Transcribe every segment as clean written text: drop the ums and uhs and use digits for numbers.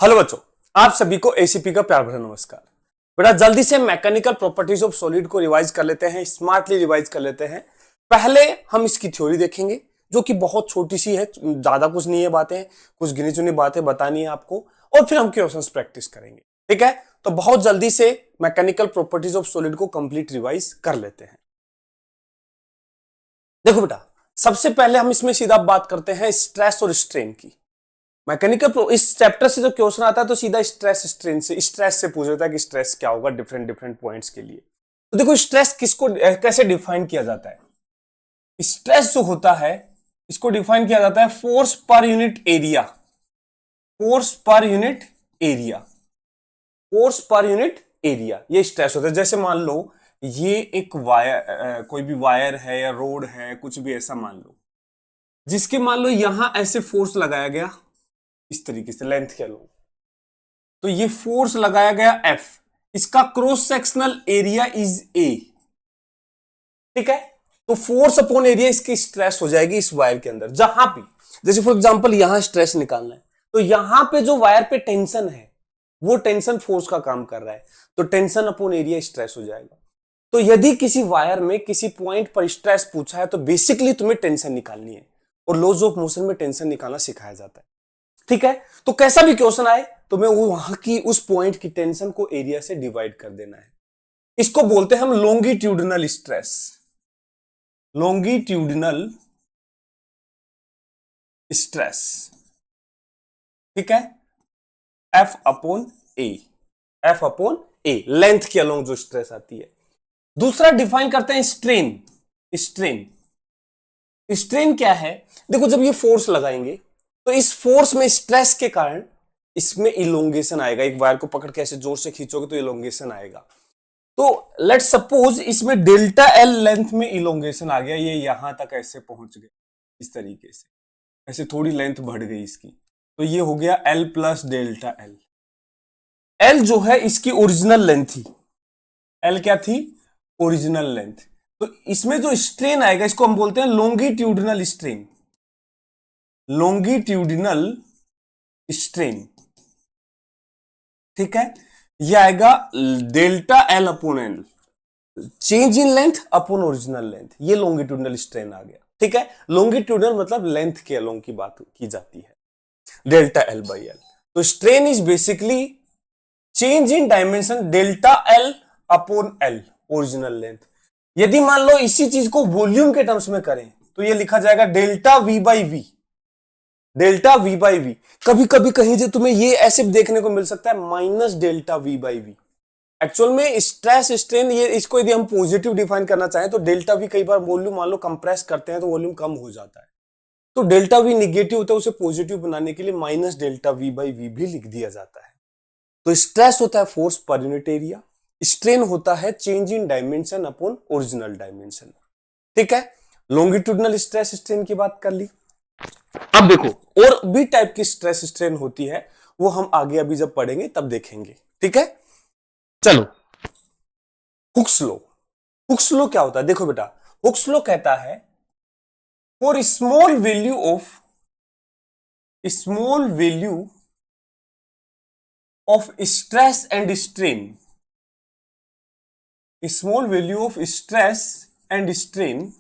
Hello बच्चों, आप सभी को एसीपी का प्यार भरा नमस्कार। बेटा जल्दी से मैकेनिकल प्रॉपर्टीज ऑफ सॉलिड को रिवाइज कर लेते हैं, स्मार्टली रिवाइज कर लेते हैं। पहले हम इसकी थ्योरी देखेंगे जो कि बहुत छोटी सी है, ज्यादा कुछ नहीं है, बातें कुछ गिनी चुनी बातें बतानी है आपको, और फिर हम क्वेश्चंस प्रैक्टिस करेंगे। ठीक है, तो बहुत जल्दी से मैकेनिकल प्रॉपर्टीज ऑफ सॉलिड को कंप्लीट रिवाइज कर लेते हैं। देखो बेटा, सबसे पहले हम इसमें सीधा बात करते हैं स्ट्रेस और स्ट्रेन की। मैकेनिकल इस चैप्टर से जो क्वेश्चन आता है तो सीधा स्ट्रेस से पूछ लेता है कि स्ट्रेस क्या होगा डिफरेंट डिफरेंट पॉइंट्स के लिए। तो देखो, स्ट्रेस किसको कैसे डिफाइन किया जाता है। स्ट्रेस जो होता है इसको डिफाइन किया जाता है force per unit area. Force per unit area, force per unit area, ये स्ट्रेस होता है। जैसे मान लो ये एक वायर, कोई भी वायर है या रोड है, कुछ भी ऐसा मान लो, जिसके मान लो यहां ऐसे फोर्स लगाया गया इस तरीके से लेंथ के लो, तो ये फोर्स लगाया गया F, इसका cross sectional area is A। ठीक है, तो फोर्स अपॉन एरिया इसकी स्ट्रेस हो जाएगी इस वायर के अंदर। जहां भी जैसे फॉर एग्जांपल यहां स्ट्रेस निकालना है, तो यहां पे जो वायर पे टेंशन है वो टेंशन फोर्स का काम कर रहा है, तो टेंशन अपॉन एरिया स्ट्रेस हो जाएगा। तो यदि किसी वायर में किसी पॉइंट पर स्ट्रेस पूछा है तो बेसिकली तुम्हें टेंशन निकालनी है, और लॉज ऑफ मोशन में टेंशन निकालना सिखाया जाता है। ठीक है, तो कैसा भी क्वेश्चन आए तो मैं वहां की उस पॉइंट की टेंशन को एरिया से डिवाइड कर देना है। इसको बोलते हैं हम लॉन्गिट्यूडिनल स्ट्रेस। लॉन्गिट्यूडिनल स्ट्रेस, ठीक है, एफ अपॉन ए, एफ अपॉन ए, लेंथ के अलोंग जो स्ट्रेस आती है। दूसरा डिफाइन करते हैं स्ट्रेन। स्ट्रेन, स्ट्रेन क्या है, देखो जब ये फोर्स लगाएंगे तो इस फोर्स में स्ट्रेस के कारण इसमें इलोंगेशन आएगा। एक वायर को पकड़ के ऐसे जोर से खींचोगे तो इलोंगेशन आएगा। तो लेट सपोज इसमें डेल्टा एल लेंथ में इलोंगेशन आ गया, ये यहां तक ऐसे पहुंच गया इस तरीके से, ऐसे थोड़ी लेंथ बढ़ गई इसकी, तो ये हो गया L plus delta L. L जो है इसकी ओरिजिनल लेंथ थी, एल क्या थी, ओरिजिनल लेंथ। तो इसमें जो स्ट्रेन आएगा इसको हम बोलते हैं लॉन्गिट्यूडिनल स्ट्रेन। लॉन्गिट्यूडिनल स्ट्रेन, ठीक है, ये आएगा delta L upon L, change in length upon original length, ये लॉन्गिट्यूडिनल स्ट्रेन आ गया। ठीक है, लॉन्गिट्यूडिनल मतलब लेंथ के अलोंग की बात की जाती है, डेल्टा एल बाई एल। तो strain is basically change in dimension delta L upon L, original length. यदि मान लो इसी चीज को वॉल्यूम के टर्म्स में करें तो ये लिखा जाएगा delta V by V, delta V by V. कभी कभी कहीं से तुम्हें ये ऐसे देखने को मिल सकता है minus delta V by V. Actual में स्ट्रेस स्ट्रेन, ये इसको यदि हम पॉजिटिव डिफाइन करना चाहें तो डेल्टा वी, कई बार वॉल्यूम मान लो कंप्रेस करते हैं तो वॉल्यूम कम हो जाता है, तो डेल्टा वी निगेटिव होता है, उसे पॉजिटिव बनाने के लिए minus delta V by V भी लिख दिया जाता है। तो स्ट्रेस होता है force per unit area, strain होता है change in dimension upon original dimension. ठीक है, लॉन्गिट्यूडिनल स्ट्रेस स्ट्रेन की बात कर ली। अब देखो और भी टाइप की स्ट्रेस स्ट्रेन होती है, वो हम आगे अभी जब पढ़ेंगे तब देखेंगे। ठीक है, चलो हुक्स लॉ। हुक्स लॉ क्या होता है, देखो बेटा, हुक्स लॉ कहता है for small value of stress and strain, small value of stress and strain,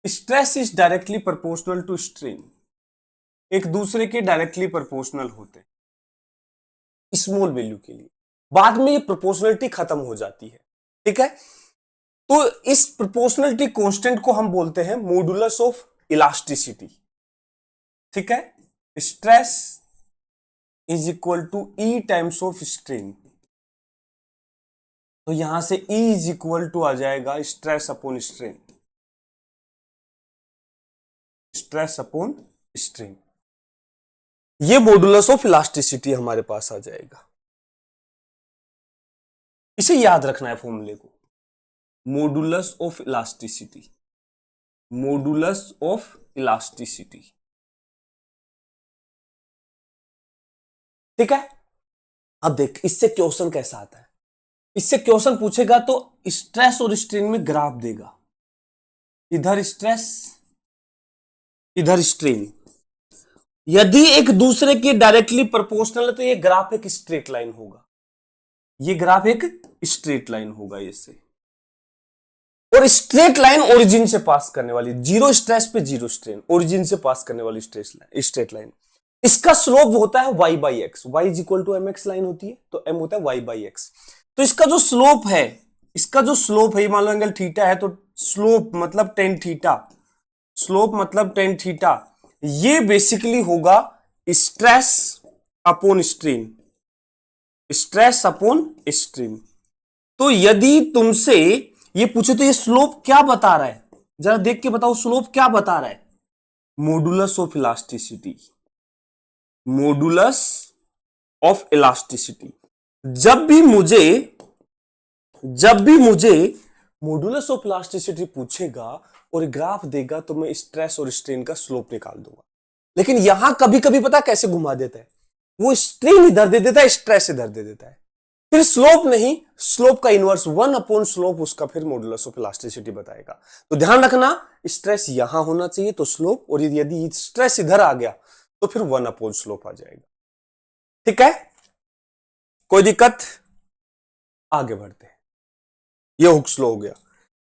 stress is directly proportional to strain, एक दूसरे के डायरेक्टली प्रोपोर्शनल होते हैं स्मॉल वैल्यू के लिए। बाद में ये प्रोपोर्शनलिटी खत्म हो जाती है। ठीक है, तो इस प्रोपोर्शनलिटी कांस्टेंट को हम बोलते हैं मॉडुलस ऑफ इलास्टिसिटी। ठीक है, stress is equal to E times of strain, तो यहां से E इज इक्वल टू आ जाएगा stress upon strain, stress upon strain, ये मॉडुलस ऑफ इलास्टिसिटी हमारे पास आ जाएगा। इसे याद रखना है फॉर्मूले को, modulus of elasticity, modulus of elasticity. ठीक है, अब देख इससे क्वेश्चन कैसा आता है। इससे क्वेश्चन पूछेगा तो स्ट्रेस और स्ट्रेन में ग्राफ देगा, इधर स्ट्रेस इधर स्ट्रेन, यदि एक दूसरे के डायरेक्टली प्रोपोर्शनल है तो ये ग्राफ एक स्ट्रेट लाइन होगा, ये ग्राफ एक स्ट्रेट लाइन होगा इससे, और स्ट्रेट लाइन ओरिजिन से पास करने वाली, जीरो स्ट्रेस पे जीरो स्ट्रेन, ओरिजिन से पास करने वाली स्ट्रेट लाइन, इसका स्लोप होता है y by X, y is equal to M X line होती है तो m होता है y बाई एक्स। तो इसका जो स्लोप है, इसका जो स्लोप है, मान लो एंगल थीटा है तो स्लोप मतलब टेन थीटा, स्लोप मतलब टेन थीटा, ये बेसिकली होगा stress upon strain, stress upon strain. तो यदि तुमसे ये पूछे तो ये स्लोप क्या बता रहा है, जरा देख के बताओ स्लोप क्या बता रहा है, modulus of elasticity, modulus of elasticity. जब भी मुझे मॉडुलस ऑफ इलास्टिसिटी पूछेगा और ग्राफ देगा तो मैं स्ट्रेस और स्ट्रेन का स्लोप निकाल दूंगा। लेकिन यहां कभी कभी पता कैसे घुमा देता है, वो स्ट्रेन इधर दे देता है, स्ट्रेस इधर दे देता है, फिर स्लोप नहीं, स्लोप का इनवर्स वन अपॉन स्लोप उसका फिर मॉडुलस ऑफ इलास्टिसिटी बताएगा। तो ध्यान रखना स्ट्रेस यहां होना चाहिए तो स्लोप, और यदि स्ट्रेस इधर आ गया तो फिर वन अपॉन स्लोप आ जाएगा। ठीक है, कोई दिक्कत? आगे बढ़ते हैं, ये हुक स्लो हो गया।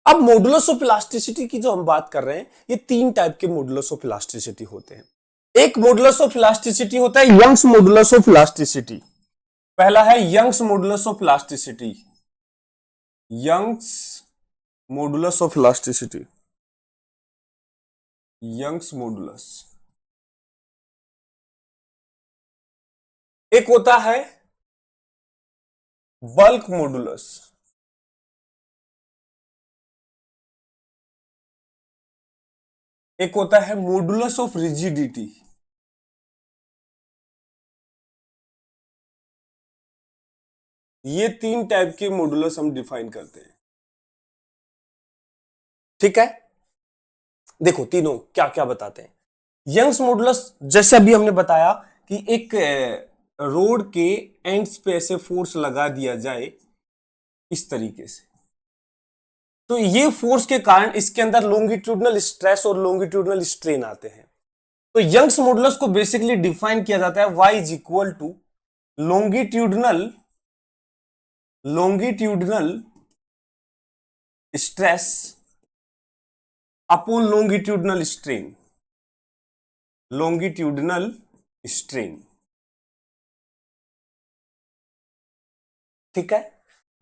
अब मॉडुलस ऑफ इलास्टिसिटी की जो हम बात कर रहे हैं, ये तीन टाइप के मॉडुलस ऑफ इलास्टिसिटी होते हैं। एक मॉडुलस ऑफ इलास्टिसिटी होता है यंग्स मॉडुलस ऑफ इलास्टिसिटी। पहला है Young's modulus of elasticity, Young's modulus of elasticity, Young's modulus. एक होता है बल्क मॉडुलस, एक होता है मॉडुलस ऑफ रिजिडिटी। ये तीन टाइप के मॉडुलस हम डिफाइन करते हैं। ठीक है, देखो तीनों क्या क्या बताते हैं। यंग्स मॉडुलस, जैसे अभी हमने बताया कि एक रोड के एंड्स पे ऐसे फोर्स लगा दिया जाए इस तरीके से, तो ये फोर्स के कारण इसके अंदर लॉन्गिट्यूडनल स्ट्रेस और लॉन्गिट्यूडनल स्ट्रेन आते हैं। तो यंग्स मॉडुलस को बेसिकली डिफाइन किया जाता है y is equal to longitudinal stress upon longitudinal strain, longitudinal strain. ठीक है,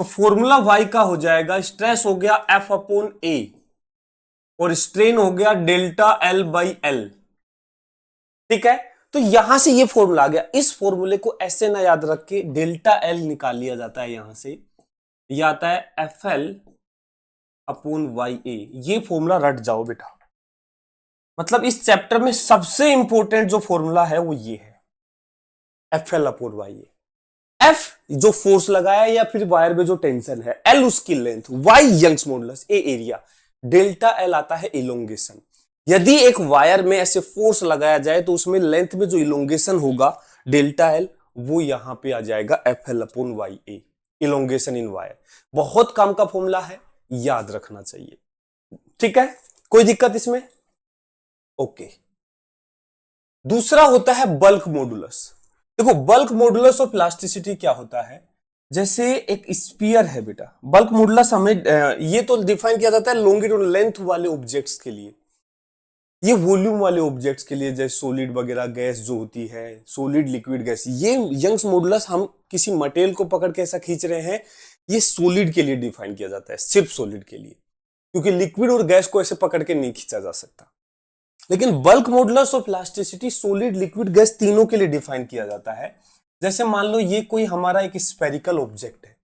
तो फॉर्मूला y का हो जाएगा, स्ट्रेस हो गया F अपॉन ए और स्ट्रेन हो गया डेल्टा L बाई एल। ठीक है, तो यहां से ये फॉर्मूला आ गया। इस फॉर्मूले को ऐसे ना याद रख के डेल्टा L निकाल लिया जाता है, यहां से ये आता है FL अपॉन वाई ए। ये फॉर्मूला रट जाओ बेटा, मतलब इस चैप्टर में सबसे इंपॉर्टेंट जो फॉर्मूला है वो ये है, FL अपॉन वाई ए। F जो फोर्स लगाया या फिर वायर में जो टेंशन है, L उसकी लेंथ, Y यंग्स मॉडुलस, ए एरिया, डेल्टा L आता है इलोंगेशन। यदि एक वायर में ऐसे फोर्स लगाया जाए तो उसमें लेंथ में जो इलोंगेशन होगा डेल्टा L, वो यहां पे आ जाएगा FL upon Y A, elongation in wire. बहुत काम का फॉर्मूला है, याद रखना चाहिए। ठीक है, कोई दिक्कत इसमें? ओके। दूसरा होता है बल्क मॉडुलस। देखो बल्क मॉडुलस ऑफ इलास्टिसिटी क्या होता है, जैसे एक स्फीयर है बेटा, बल्क मॉडुलस हमें ये तो डिफाइन किया जाता है लॉन्गिट्यूड लेंथ वाले ऑब्जेक्ट्स के लिए, ये वॉल्यूम वाले ऑब्जेक्ट्स के लिए, जैसे सॉलिड वगैरह गैस जो होती है, सॉलिड लिक्विड गैस। ये यंग्स मॉडुलस हम किसी मटेरियल को पकड़ के ऐसा खींच रहे हैं, ये सॉलिड के लिए डिफाइन किया जाता है, सिर्फ सॉलिड के लिए, क्योंकि लिक्विड और गैस को ऐसे पकड़ के नहीं खींचा जा सकता। लेकिन bulk modulus of elasticity solid liquid gas तीनों के लिए डिफाइन किया जाता है। जैसे मान लो ये कोई हमारा एक स्फेरिकल ऑब्जेक्ट है,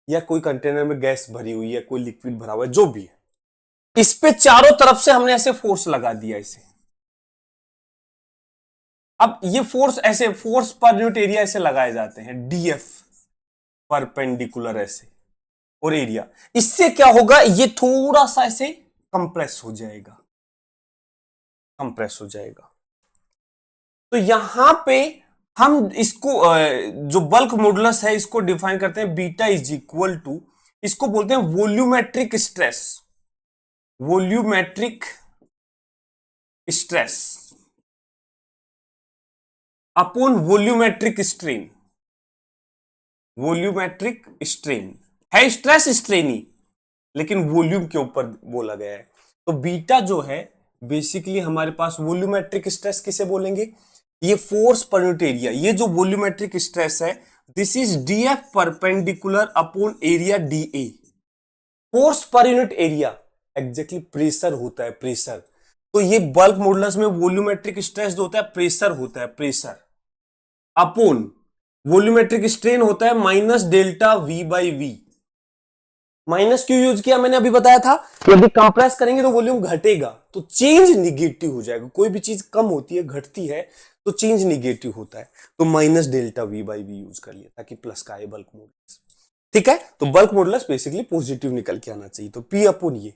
या कोई कंटेनर में गैस भरी हुई है, कोई लिक्विड भरा हुआ है, जो भी है, इस पे चारों तरफ से हमने ऐसे फोर्स लगा दिया इसे। अब ये फोर्स ऐसे, फोर्स पर यूनिट एरिया ऐसे लगाए जाते हैं, डीएफ परपेंडिकुलर ऐसे, और एरिया, इससे क्या होगा, ये थोड़ा सा ऐसे कंप्रेस हो जाएगा, कंप्रेस हो जाएगा। तो यहां पे हम इसको जो बल्क मॉडुलस है इसको डिफाइन करते हैं बीटा इज इक्वल टू, इसको बोलते हैं volumetric stress, volumetric stress. Upon volumetric strain. Volumetric strain है स्ट्रेस स्ट्रेन ही, लेकिन वॉल्यूम के ऊपर बोला गया है। तो बीटा जो है बेसिकली हमारे पास वॉल्यूमेट्रिक स्ट्रेस किसे बोलेंगे, ये फोर्स पर यूनिट एरिया। ये जो वॉल्यूमेट्रिक स्ट्रेस है this is DF perpendicular upon area D A. Force per unit area exactly pressure होता है, प्रेशर। तो ये बल्क मॉडुलस में वॉल्यूमेट्रिक स्ट्रेस जो होता है प्रेशर होता है, प्रेशर अपॉन वॉल्यूमेट्रिक स्ट्रेन होता है minus delta V by V. माइनस क्यों यूज किया मैंने अभी बताया था, यदि कंप्रेस करेंगे तो वॉल्यूम घटेगा तो चेंज निगेटिव हो जाएगा। कोई भी चीज कम होती है, घटती है तो चेंज निगेटिव होता है, तो minus delta V by V use कर लिया ताकि प्लस का आए बल्क मॉडुलस। ठीक है, तो बल्क मॉडुलस बेसिकली पॉजिटिव निकल के आना चाहिए, तो पी अपॉन ये।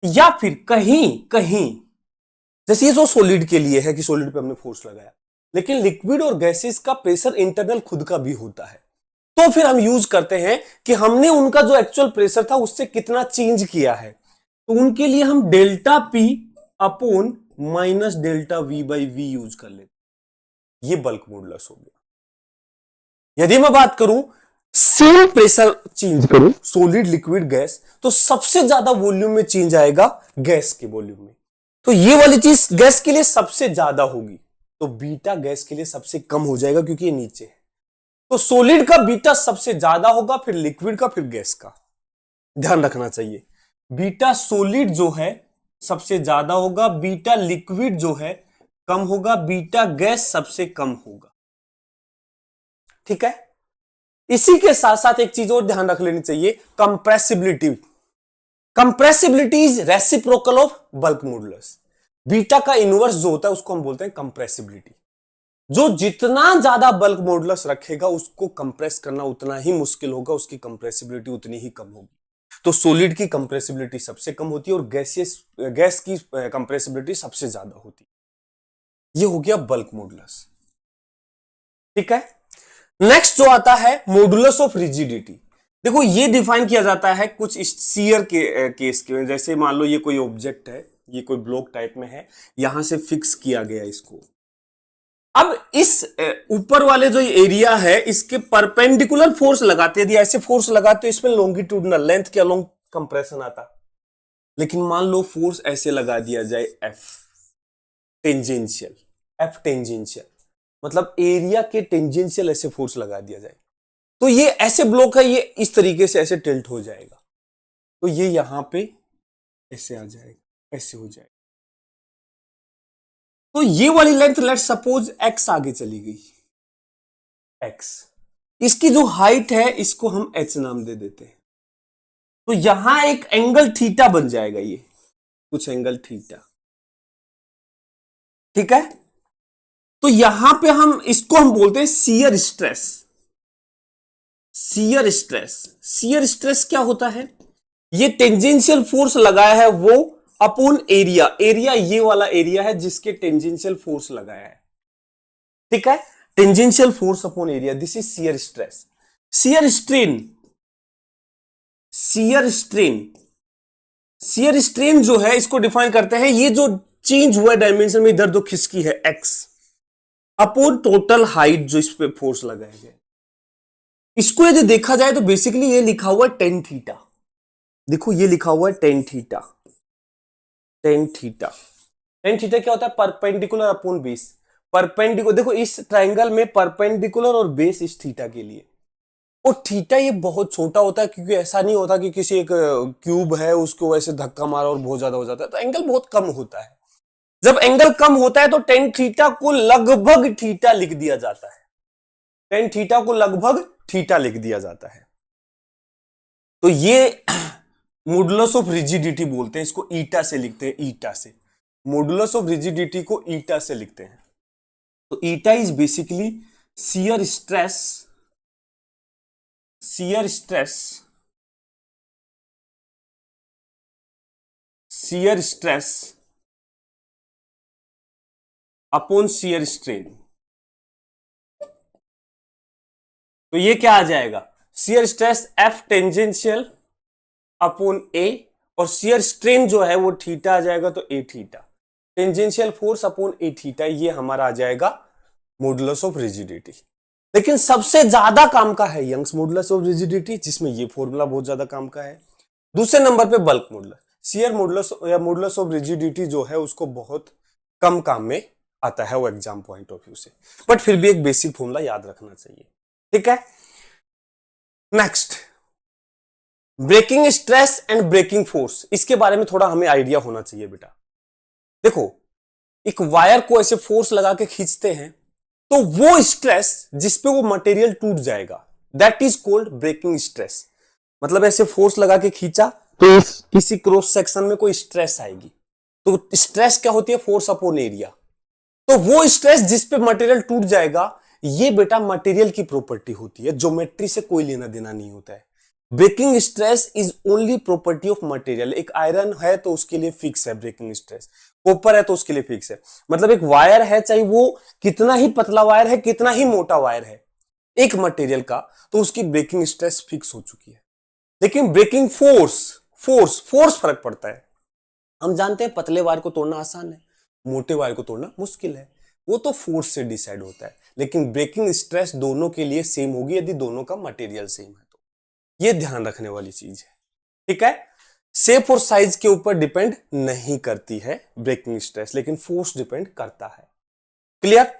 या फिर कहीं कहीं जैसे ये जो सॉलिड के लिए है कि सॉलिड पे हमने फोर्स लगाया, लेकिन लिक्विड और गैसेस का प्रेशर इंटरनल खुद का भी होता है, तो फिर हम यूज करते हैं कि हमने उनका जो एक्चुअल प्रेशर था उससे कितना चेंज किया है, तो उनके लिए हम delta P upon minus delta V by V use कर लेते। ये बल्क मॉडुलस हो गया। यदि मैं बात करूं सेम प्रेशर चेंज करूं सॉलिड लिक्विड गैस, तो सबसे ज्यादा वॉल्यूम में चेंज आएगा गैस के वॉल्यूम में, तो ये वाली चीज गैस के लिए सबसे ज्यादा होगी, तो बीटा गैस के लिए सबसे कम हो जाएगा क्योंकि ये नीचे है। तो सॉलिड का बीटा सबसे ज्यादा होगा, फिर लिक्विड का, फिर गैस का। ध्यान रखना चाहिए, बीटा सॉलिड जो है सबसे ज्यादा होगा, बीटा लिक्विड जो है कम होगा, बीटा गैस सबसे कम होगा। ठीक है, इसी के साथ साथ एक चीज और ध्यान रख लेनी चाहिए, compressibility. Compressibility is reciprocal of bulk modulus. Beta का इनवर्स जो होता है उसको हम बोलते हैं कंप्रेसिबिलिटी। जो जितना ज्यादा बल्क मॉडुलस रखेगा उसको कंप्रेस करना उतना ही मुश्किल होगा, उसकी कंप्रेसिबिलिटी उतनी ही कम होगी। तो सॉलिड की कंप्रेसिबिलिटी सबसे कम होती है और गैस की कंप्रेसिबिलिटी सबसे ज्यादा होती है। ये हो गया बल्क मॉडुलस। ठीक है, नेक्स्ट जो आता है मॉडुलस ऑफ रिजिडिटी। देखो ये डिफाइन किया जाता है कुछ शियर के केस के, जैसे मान लो ये कोई ऑब्जेक्ट है, ये कोई ब्लॉक टाइप में है, यहां से फिक्स किया गया इसको। अब इस ऊपर वाले जो एरिया है इसके परपेंडिकुलर फोर्स लगाते, यदि ऐसे फोर्स लगाते इसमें लॉन्गिट्यूडनल लेंथ के अलोंग कंप्रेशन आता। लेकिन मान लो फोर्स ऐसे लगा दिया जाए एफ टेंजेंशियल, एफ टेंजेंशियल मतलब एरिया के टेंजेंशियल ऐसे फोर्स लगा दिया जाए, तो ये ऐसे ब्लॉक है, ये इस तरीके से ऐसे टिल्ट हो जाएगा, तो ये यहां पे ऐसे आ जाएगा, ऐसे हो जाएगा। तो ये वाली लेंथ लेट सपोज एक्स आगे चली गई, एक्स, इसकी जो हाइट है इसको हम एच नाम दे देते हैं, तो यहां एक एंगल थीटा बन जाएगा, ये कुछ एंगल थीटा। ठीक है, तो यहां पे हम इसको हम बोलते हैं shear stress. Shear stress, shear stress क्या होता है, ये टेंजेंशियल फोर्स लगाया है वो अपॉन एरिया, एरिया ये वाला एरिया है जिसके टेंजेंशियल फोर्स लगाया है। ठीक है, tangential force upon area, this is shear stress. Shear strain, shear strain, shear strain जो है इसको डिफाइन करते हैं, ये जो चेंज हुआ डायमेंशन में इधर जो खिसकी है एक्स अपॉन टोटल हाइट जो इस पे फोर्स लगाया गया। इसको यदि देखा जाए तो बेसिकली ये लिखा हुआ है टेन थीटा। देखो ये लिखा हुआ है tan theta, tan theta. Tan theta क्या होता है, परपेंडिकुलर अपॉन बेस। परपेंडिकुलर, देखो इस ट्राइंगल में परपेंडिकुलर और बेस इस थीटा के लिए, और थीटा ये बहुत छोटा होता है क्योंकि ऐसा नहीं होता कि किसी एक क्यूब है उसको ऐसे धक्का मारा और बहुत ज्यादा हो जाता है, तो एंगल बहुत कम होता है। जब एंगल कम होता है तो टेन थीटा को लगभग थीटा लिख दिया जाता है, टेन थीटा को लगभग थीटा लिख दिया जाता है। तो ये मॉडुलस ऑफ रिजिडिटी बोलते हैं, इसको ईटा से लिखते हैं, ईटा से। मॉडुलस ऑफ रिजिडिटी को ईटा से लिखते हैं। तो eta is basically shear stress, shear stress, shear stress upon shear strain. तो ये क्या आ जाएगा, shear stress F tangential upon A, और शियर स्ट्रेन जो है वो थीटा आ जाएगा, तो ए थीटा। टेंजेंशियल फोर्स अपॉन ए थीटा, ये हमारा आ जाएगा मॉडुलस ऑफ रिजिडिटी। लेकिन सबसे ज्यादा काम का है यंग्स मॉडुलस ऑफ रिजिडिटी, जिसमें ये फॉर्मूला बहुत ज्यादा काम का है। दूसरे नंबर पे बल्क मॉडुलस। शियर मॉडुलस या मॉडुलस ऑफ रिजिडिटी जो है उसको बहुत कम काम में आता है वो एग्जाम पॉइंट ऑफ व्यू से, बट फिर भी एक बेसिक फॉर्मूला याद रखना चाहिए। ठीक है, next breaking stress and breaking force, इसके बारे में थोड़ा हमें आइडिया होना चाहिए बेटा। देखो, एक वायर को ऐसे फोर्स लगा के खींचते हैं तो वो स्ट्रेस जिसपे वो मटेरियल टूट जाएगा, that is called breaking stress. मतलब ऐसे फोर्स लगा के खींचा तो किसी क्रॉस सेक्शन में कोई स्ट्रेस आएगी, तो स्ट्रेस क्या होती है? Force upon area. तो वो स्ट्रेस जिसपे मटेरियल टूट जाएगा, ये बेटा मटेरियल की प्रॉपर्टी होती है, ज्योमेट्री से कोई लेना देना नहीं होता है। Breaking stress is only property of material. एक आयरन है तो उसके लिए फिक्स है ब्रेकिंग स्ट्रेस, कॉपर है तो उसके लिए फिक्स है। मतलब एक वायर है, चाहे वो कितना ही पतला वायर है, कितना ही मोटा वायर है, एक मटेरियल का, तो उसकी ब्रेकिंग स्ट्रेस फिक्स हो चुकी है। लेकिन ब्रेकिंग फोर्स, फोर्स फर्क पड़ता है। हम जानते हैं पतले वायर को तोड़ना आसान है, मोटे वायर को तोड़ना मुश्किल है, वो तो फोर्स से डिसाइड होता है। लेकिन ब्रेकिंग स्ट्रेस दोनों के लिए सेम होगी यदि दोनों का मटेरियल सेम है तो। ये ध्यान रखने वाली चीज है। ठीक है, शेप और साइज के ऊपर डिपेंड नहीं करती है ब्रेकिंग स्ट्रेस, लेकिन फोर्स डिपेंड करता है। Clear?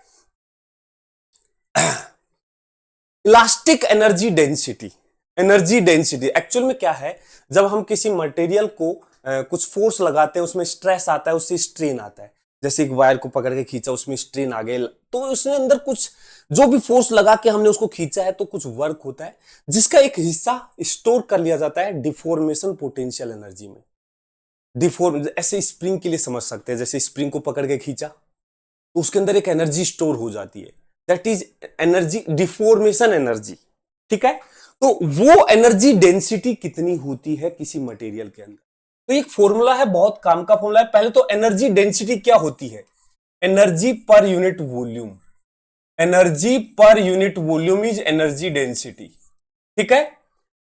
Elastic energy density. Energy density actual में क्या है? जब हम किसी मटेरियल को कुछ फोर्स लगाते हैं, उसमें स्ट्रेस आता है, उससे स्ट्रेन आता है। जैसे एक वायर को पकड़ के खींचा, उसमें स्ट्रेन आ गया, तो उसने अंदर कुछ जो भी फोर्स लगा के हमने उसको खींचा है तो कुछ वर्क होता है, जिसका एक हिस्सा स्टोर कर लिया जाता है डिफॉर्मेशन पोटेंशियल एनर्जी में। डिफॉर्म ऐसे स्प्रिंग के लिए समझ सकते हैं, जैसे स्प्रिंग को पकड़ के खींचा तो उसके अंदर एक एनर्जी स्टोर हो जाती है, that is energy, deformation energy. ठीक है, तो वो एनर्जी डेंसिटी कितनी होती है किसी मटेरियल के अंदर, तो एक फॉर्मूला है, बहुत काम का फॉर्मूला है। पहले तो एनर्जी डेंसिटी क्या होती है? Energy per unit volume. Energy per unit volume is energy density. ठीक है,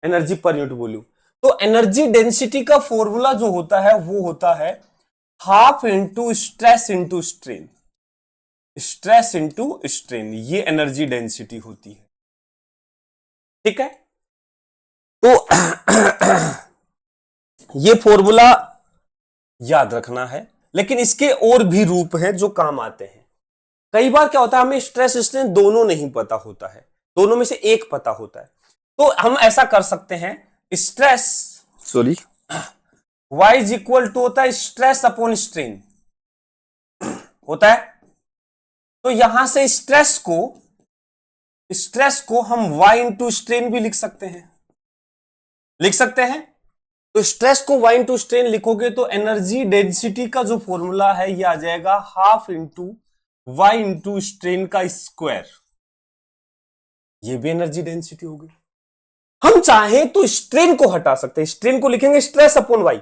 एनर्जी पर यूनिट वॉल्यूम। तो एनर्जी डेंसिटी का फॉर्मूला जो होता है वो होता है half into stress into strain. Stress into strain, ये एनर्जी डेंसिटी होती है। ठीक है, तो ये फॉर्मूला याद रखना है, लेकिन इसके और भी रूप हैं जो काम आते हैं। कई बार क्या होता है, हमें स्ट्रेस स्ट्रेन दोनों नहीं पता होता है, दोनों में से एक पता होता है, तो हम ऐसा कर सकते हैं, stress sorry y is equal to होता है स्ट्रेस अपॉन स्ट्रेन होता है। तो यहां से स्ट्रेस को हम y इंटू स्ट्रेन भी लिख सकते हैं, तो स्ट्रेस को y इंटू स्ट्रेन लिखोगे तो एनर्जी डेंसिटी का जो फॉर्मूला है ये आ जाएगा half into y into strain का स्क्वायर। ये भी एनर्जी डेंसिटी होगी। हम चाहें तो स्ट्रेन को हटा सकते हैं, स्ट्रेन को लिखेंगे स्ट्रेस अपॉन y,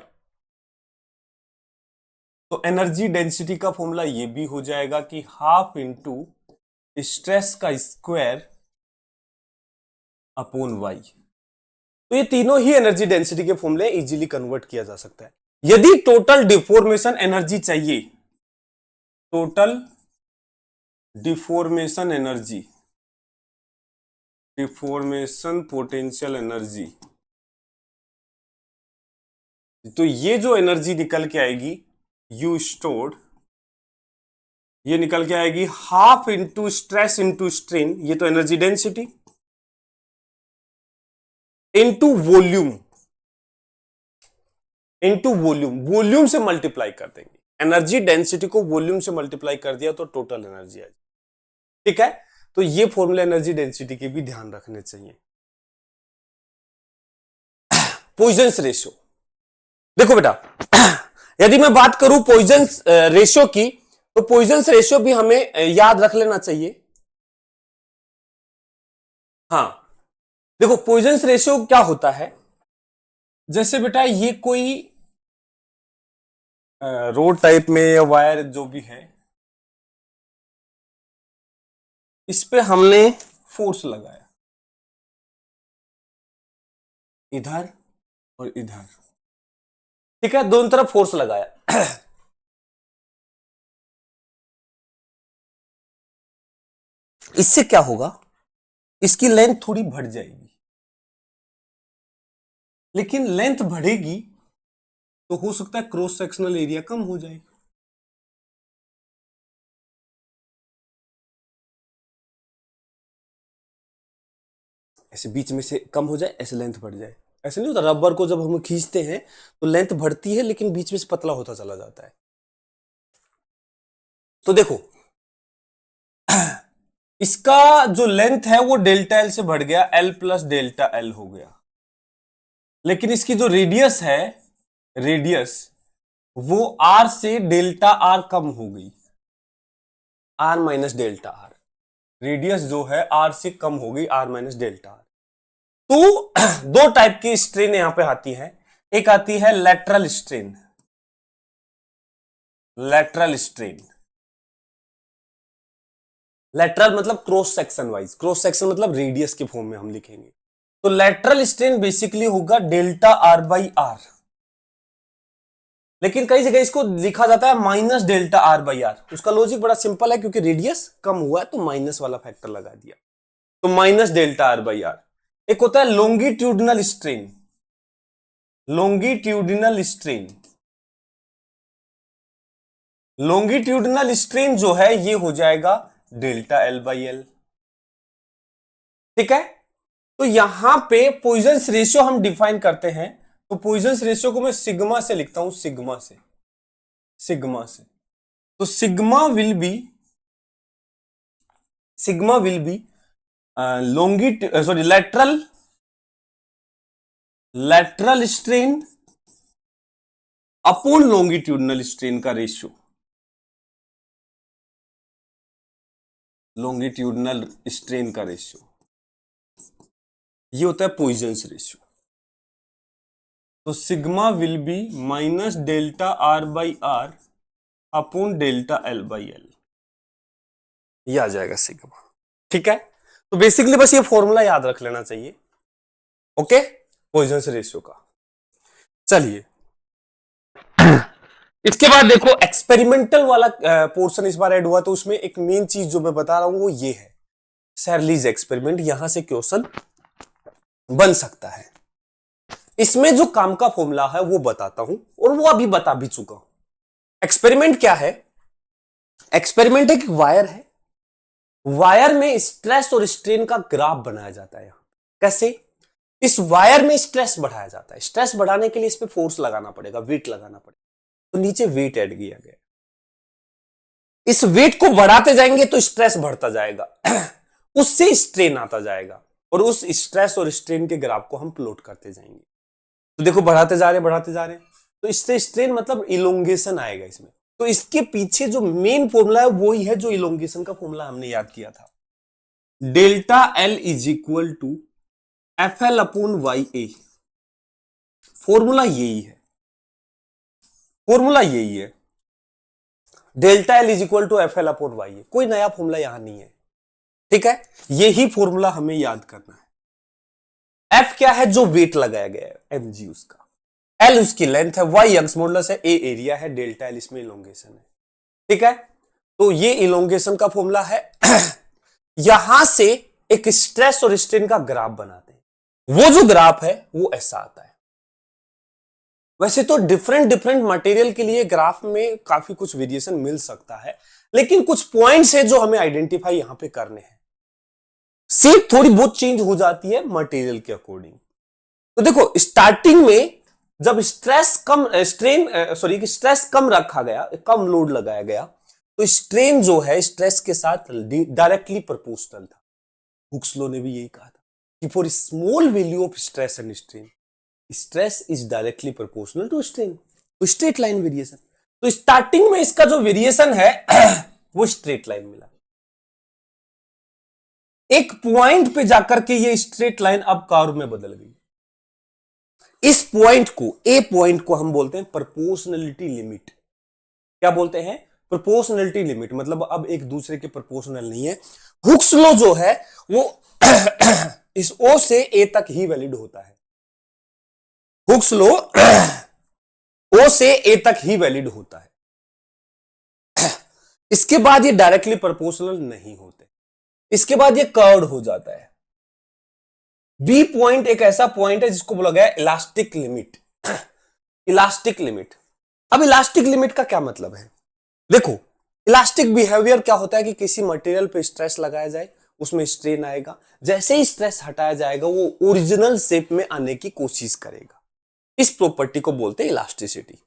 तो एनर्जी डेंसिटी का फॉर्मूला ये भी हो जाएगा कि हाफ इंटू स्ट्रेस का स्क्वायर अपॉन y। तो ये तीनों ही एनर्जी डेंसिटी के फॉर्मूले इजीली कन्वर्ट किया जा सकता है। यदि टोटल डिफॉर्मेशन एनर्जी चाहिए, total deformation energy, deformation potential energy, तो ये जो एनर्जी निकल के आएगी यू स्टोर्ड, ये निकल के आएगी half into stress into strain, ये तो energy density, into volume, volume से मल्टीप्लाई कर देंगे। एनर्जी डेंसिटी को वॉल्यूम से मल्टीप्लाई कर दिया तो टोटल एनर्जी आ जाएगी। ठीक है, तो ये फॉर्मूला एनर्जी डेंसिटी के भी ध्यान रखने चाहिए। पॉइजन्स रेशियो, देखो बेटा, यदि मैं बात करूं पॉइजन्स रेशियो की, तो पॉइजन्स रेशियो भी हमें याद रख लेना चाहिए। हाँ, देखो पॉइजन्स रेशियो क्या होता है, जैसे बेटा ये कोई रोड टाइप में या वायर जो भी है, इस पे हमने फोर्स लगाया इधर और इधर, ठीक है, दोनों तरफ फोर्स लगाया। इससे क्या होगा, इसकी लेंथ थोड़ी बढ़ जाएगी, लेकिन लेंथ बढ़ेगी तो हो सकता है क्रॉस सेक्शनल एरिया कम हो जाए। ऐसे बीच में से कम हो जाए, ऐसे लेंथ बढ़ जाए। ऐसे नहीं होता, रबर को जब हम खींचते हैं तो लेंथ बढ़ती है लेकिन बीच में से पतला होता चला जाता है। तो देखो इसका जो लेंथ है वो डेल्टा एल से बढ़ गया, एल प्लस डेल्टा एल हो गया, लेकिन इसकी जो रेडियस है, रेडियस वो आर से डेल्टा आर कम हो गई, R minus delta R, radius जो है आर से कम हो गई, आर माइनस डेल्टा आर। तो दो टाइप की स्ट्रेन यहां पे आती है, एक आती है lateral strain, lateral strain, lateral मतलब cross section wise, cross section मतलब रेडियस के फॉर्म में हम लिखेंगे। तो लेटरल स्ट्रेन बेसिकली होगा डेल्टा आर बाई आर, लेकिन कई जगह इसको लिखा जाता है minus delta R by R. उसका लॉजिक बड़ा सिंपल है, क्योंकि रेडियस कम हुआ है तो माइनस वाला फैक्टर लगा दिया, तो minus delta R by R. एक होता है longitudinal strain, longitudinal strain, longitudinal strain जो है ये हो जाएगा डेल्टा एल बाई एल। ठीक है, तो यहां पे पॉइजन्स रेशियो हम डिफाइन करते हैं, तो पॉइजन्स रेशियो को मैं सिग्मा से लिखता हूं, सिग्मा से, सिग्मा से। तो sigma will be, sigma will be sorry lateral, lateral strain upon longitudinal strain का रेशियो, लॉन्गिट्यूडिनल स्ट्रेन का रेशियो, ये होता है पॉइजन्स रेशियो। तो sigma will be minus delta R by R upon delta L by L, ये आ जाएगा sigma. ठीक है, तो बेसिकली बस ये फॉर्मूला याद रख लेना चाहिए, ओके, पॉइजन्स रेशियो का। चलिए इसके बाद देखो एक्सपेरिमेंटल वाला पोर्शन इस बार ऐड हुआ, तो उसमें एक मेन चीज जो मैं बता रहा हूं वो ये है, शेरलीज एक्सपेरिमेंट। यहां से क्वेश्चन बन सकता है। इसमें जो काम का फॉर्मूला है वो बताता हूं, और वो अभी बता भी चुका हूं। एक्सपेरिमेंट क्या है, एक्सपेरिमेंट एक वायर है, वायर में स्ट्रेस और स्ट्रेन का ग्राफ बनाया जाता है। कैसे, इस वायर में स्ट्रेस बढ़ाया जाता है, स्ट्रेस बढ़ाने के लिए इस पे फोर्स लगाना पड़ेगा, वेट लगाना पड़ेगा, तो नीचे वेट ऐड किया गया, इस वेट को बढ़ाते जाएंगे तो स्ट्रेस बढ़ता जाएगा उससे स्ट्रेन आता जाएगा, और उस स्ट्रेस और स्ट्रेन के ग्राफ को हम प्लॉट करते जाएंगे। तो देखो बढ़ाते जा रहे हैं, बढ़ाते जा रहे हैं, तो इससे स्ट्रेन मतलब इलोंगेशन आएगा इसमें। तो इसके पीछे जो मेन फॉर्मूला है वो ही है जो इलोंगेशन का फॉर्मूला हमने याद किया था, delta L is equal to F L upon Y A. Formula यही है, फॉर्मूला यही है, delta L is equal to F L upon Y A, कोई नया फॉर्मूला यहां नहीं है। ठीक है, यही फॉर्मूला हमें याद करना है। एफ क्या है, जो वेट लगाया गया है, एम जी उसका, एल उसकी लेंथ है, वाई यंग्स मॉडुलस है, ए एरिया है, डेल्टा एल इसमें इलोंगेशन है। ठीक है, तो ये इलोंगेशन का फॉर्मूला है यहां से एक स्ट्रेस और स्ट्रेन का ग्राफ बनाते हैं, वो जो ग्राफ है वो ऐसा आता है। वैसे तो डिफरेंट डिफरेंट मटेरियल के लिए ग्राफ में काफी कुछ वेरिएशन मिल सकता है, लेकिन कुछ पॉइंट्स है जो हमें आइडेंटिफाई यहां पे करने हैं। शेप थोड़ी बहुत चेंज हो जाती है मटेरियल के अकॉर्डिंग। तो देखो स्टार्टिंग में जब स्ट्रेस कम, स्ट्रेस कम रखा गया, कम लोड लगाया गया, तो स्ट्रेन जो है स्ट्रेस के साथ डायरेक्टली प्रोपोर्शनल था। हुक्स लॉ ने भी यही कहा था कि for small value of stress and strain, stress is directly proportional to strain, तो स्ट्रेट लाइन वेरिएशन। तो स्टार्टिंग में इसका जो वेरिएशन है वो स्ट्रेट लाइन मिला, एक पॉइंट पे जाकर के ये स्ट्रेट लाइन अब कर्व में बदल गई। इस पॉइंट को, ए पॉइंट को हम बोलते हैं प्रोपोर्शनलिटी लिमिट। क्या बोलते हैं, प्रोपोर्शनलिटी लिमिट, मतलब अब एक दूसरे के प्रोपोर्शनल नहीं है। हुक्स लॉ जो है वो इस ओ से ए तक ही वैलिड होता है, हुक्स लॉ ओ से ए तक ही वैलिड होता है, इसके बाद ये डायरेक्टली प्रोपोर्शनल नहीं होते। इसके बाद ये कर्व्ड हो जाता है। बी पॉइंट एक ऐसा पॉइंट है जिसको बोला गया इलास्टिक लिमिट। Elastic limit. अब इलास्टिक लिमिट का क्या मतलब है? देखो, इलास्टिक बिहेवियर क्या होता है कि किसी मटेरियल पे स्ट्रेस लगाया जाए, उसमें स्ट्रेन आएगा, जैसे ही स्ट्रेस हटाया जाएगा वो ओरिजिनल शेप में आने की कोशिश करेगा। इस प्रॉपर्टी को बोलते हैं इलास्टिसिटी।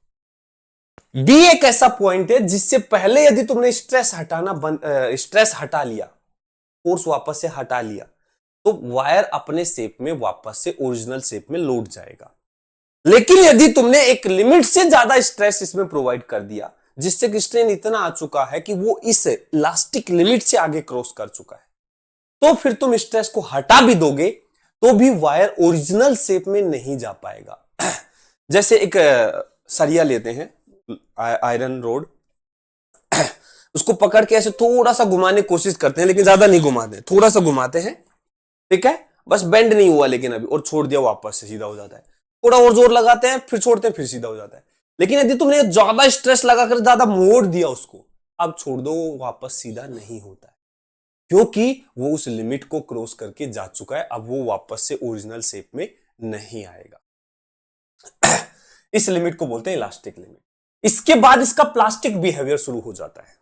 बी एक ऐसा पॉइंट है जिससे पहले यदि तुमने स्ट्रेस हटा लिया, फोर्स वापस से हटा लिया, तो वायर अपने शेप में वापस से ओरिजिनल शेप में लौट जाएगा। लेकिन यदि तुमने एक लिमिट से ज्यादा स्ट्रेस इसमें प्रोवाइड कर दिया, जिससे कि स्ट्रेन इतना आ चुका है कि वो इस इलास्टिक लिमिट से आगे क्रॉस कर चुका है, तो फिर तुम स्ट्रेस को हटा भी दोगे तो भी वायर ओरिजिनल शेप में नहीं जा पाएगा। जैसे एक सरिया लेते हैं, आयरन रोड, उसको पकड़ के ऐसे थोड़ा सा घुमाने की कोशिश करते हैं, लेकिन ज्यादा नहीं घुमाते, थोड़ा सा घुमाते हैं, ठीक है, बस बेंड नहीं हुआ लेकिन अभी, और छोड़ दिया, वापस से सीधा हो जाता है। थोड़ा और जोर लगाते हैं, फिर छोड़ते हैं, फिर सीधा हो जाता है। लेकिन यदि तुमने ज्यादा स्ट्रेस लगाकर ज्यादा मोड़ दिया उसको, अब छोड़ दो, वो वापस सीधा नहीं होता है, क्योंकि वो उस लिमिट को क्रॉस करके जा चुका है। अब वो वापस से ओरिजिनल शेप में नहीं आएगा। इस लिमिट को बोलते हैं इलास्टिक लिमिट। इसके बाद इसका प्लास्टिक बिहेवियर शुरू हो जाता है।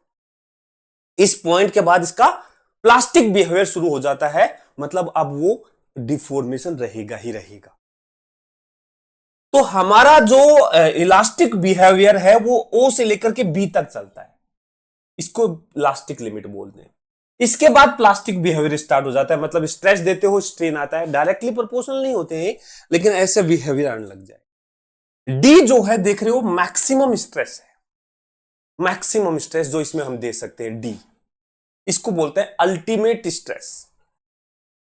इस पॉइंट के बाद इसका प्लास्टिक बिहेवियर शुरू हो जाता है, मतलब अब वो डिफॉर्मेशन रहेगा ही रहेगा। तो हमारा जो इलास्टिक बिहेवियर है वो ओ से लेकर के बी तक चलता है, इसको इलास्टिक लिमिट बोलते हैं। इसके बाद प्लास्टिक बिहेवियर स्टार्ट हो जाता है, मतलब स्ट्रेस देते हो स्ट्रेन आता है, डायरेक्टली प्रोपोर्शनल नहीं होते हैं, लेकिन ऐसे बिहेवियर आने लग जाए। डी जो है देख रहे हो, मैक्सिमम स्ट्रेस है, मैक्सिमम स्ट्रेस जो इसमें हम दे सकते हैं, डी, इसको बोलते हैं अल्टीमेट स्ट्रेस।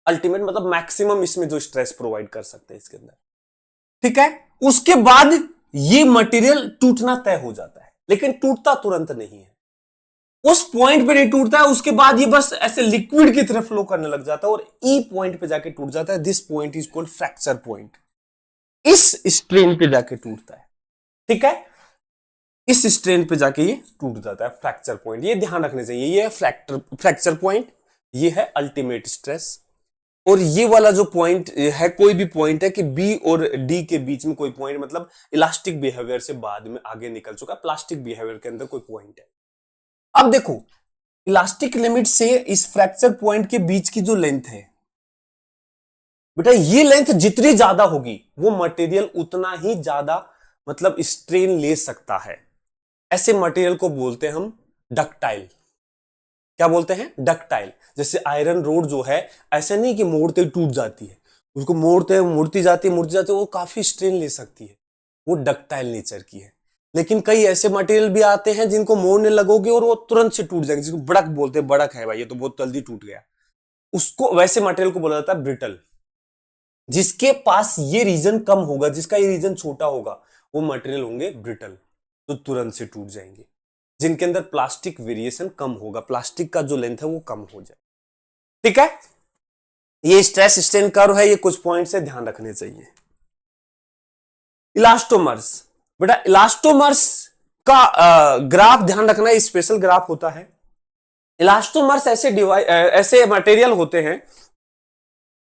अल्टीमेट मतलब मैक्सिमम इसमें जो स्ट्रेस प्रोवाइड कर सकते हैं इसके अंदर, ठीक है। उसके बाद ये मटेरियल टूटना तय हो जाता है, लेकिन टूटता तुरंत नहीं है, उस पॉइंट पे नहीं टूटता है, उसके बाद ये बस ऐसे लिक्विड की तरफ फ्लो करने लग जाता है और ई पॉइंट पे जाके टूट जाता है। This point is called fracture point. इस स्ट्रेन पे जाके टूटता है, ठीक है, इस स्ट्रेन पे जाके ये टूट जाता है, फ्रैक्चर पॉइंट। ये ध्यान रखने चाहिए, ये है फ्रैक्चर पॉइंट, ये है अल्टीमेट स्ट्रेस, और ये वाला जो पॉइंट है, कोई भी पॉइंट है कि बी और डी के बीच में कोई पॉइंट, मतलब इलास्टिक बिहेवियर से बाद में आगे निकल चुका, प्लास्टिक बिहेवियर के अंदर कोई पॉइंट है। अब देखो, इलास्टिक लिमिट से इस फ्रैक्चर पॉइंट के बीच की जो लेंथ है बेटा, ये लेंथ जितनी ज्यादा होगी वो मटेरियल उतना ही ज्यादा मतलब स्ट्रेन ले सकता है। ऐसे मटेरियल को बोलते हैं हम डक्टाइल। क्या बोलते हैं? डक्टाइल। जैसे आयरन रोड जो है, ऐसा नहीं कि मोड़ते टूट जाती है, उसको मोड़ते मुड़ती जाती है, वो काफी स्ट्रेन ले सकती है, वो डक्टाइल नेचर की है। लेकिन कई ऐसे मटेरियल भी आते हैं जिनको मोड़ने लगोगे और वो तुरंत से टूट जाएंगे, जिसको बड़क बोलते हैं, बड़क है भाई ये तो बहुत जल्दी टूट गया, उसको, वैसे मटेरियल को बोला जाता है ब्रिटल। जिसके पास ये रीजन कम होगा, जिसका ये रीजन छोटा होगा, वो मटेरियल होंगे ब्रिटल, तो तुरंत से टूट जाएंगे। जिनके अंदर प्लास्टिक वेरिएशन कम होगा, प्लास्टिक का जो लेंथ है वो कम हो जाए, ठीक है। ये स्ट्रेस स्ट्रेन कर्व है, ये कुछ पॉइंट से ध्यान रखने चाहिए। इलास्टोमर्स, बेटा इलास्टोमर्स का ग्राफ ध्यान रखना, स्पेशल ग्राफ होता है। इलास्टोमर्स ऐसे मटेरियल होते हैं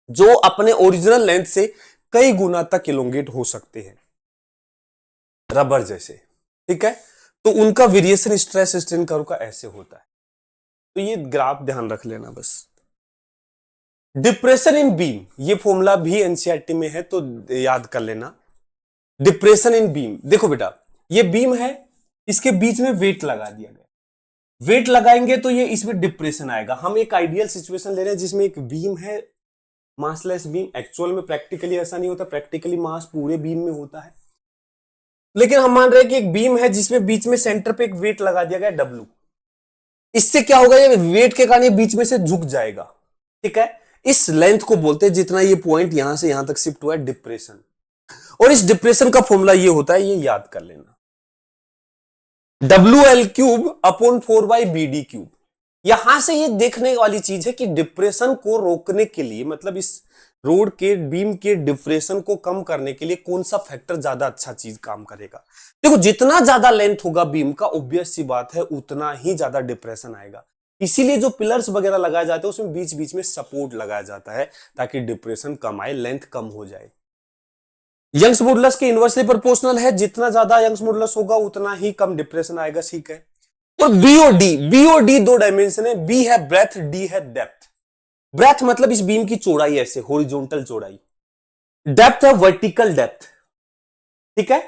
जो अपने ओरिजिनल लेंथ से कई गुना तक इलोंगेट हो सकते हैं, रबर जैसे, ठीक है। तो उनका वेरिएशन स्ट्रेस स्ट्रेन कर्व का ऐसे होता है, तो ये ग्राफ ध्यान रख लेना बस। डिप्रेशन इन बीम, ये फॉर्मूला भी एनसीईआरटी में है तो याद कर लेना। डिप्रेशन इन बीम, देखो बेटा ये बीम है, इसके बीच में वेट लगा दिया गया, वेट लगाएंगे तो ये इसमें डिप्रेशन आएगा। हम एक आइडियल सिचुएशन ले रहे हैं जिसमें एक बीम है, मासलेस बीम। एक्चुअल में प्रैक्टिकली ऐसा नहीं होता, प्रैक्टिकली मास पूरे बीम में होता है, लेकिन हम मान रहे हैं कि एक बीम है जिसमें बीच में सेंटर पे एक वेट लगा दिया गया W। इससे क्या होगा, ये वेट के कारण बीच में से झुक जाएगा, ठीक है। इस लेंथ को बोलते हैं, जितना ये पॉइंट यहां से यहां तक शिफ्ट हुआ है, डिप्रेशन। और इस डिप्रेशन का फॉर्मूला ये होता है, ये याद कर लेना, WL³ अपॉन 4/BD³। यहां से ये देखने वाली चीज है कि डिप्रेशन को रोकने के लिए, मतलब इस रोड के बीम के डिप्रेशन को कम करने के लिए कौन सा फैक्टर ज्यादा अच्छा चीज काम करेगा। देखो जितना ज्यादा लेंथ होगा बीम का, ऑब्वियस सी बात है उतना ही ज्यादा डिप्रेशन आएगा। इसीलिए जो पिलर्स वगैरह लगाए जाते हैं उसमें बीच बीच में सपोर्ट लगाया जाता है ताकि डिप्रेशन कम आए, लेंथ कम हो जाए। यंग्स मॉडुलस के इनवर्सली प्रोपोर्शनल है, जितना ज्यादा यंग्स मॉडुलस होगा उतना ही कम डिप्रेशन आएगा, ठीक है। और बीओडी दो डायमेंशन है, बी है ब्रेथ, डी है डेप्थ। ब्रेथ मतलब इस बीम की चौड़ाई, ऐसे हॉरिजॉन्टल चौड़ाई। डेप्थ है वर्टिकल डेप्थ, ठीक है।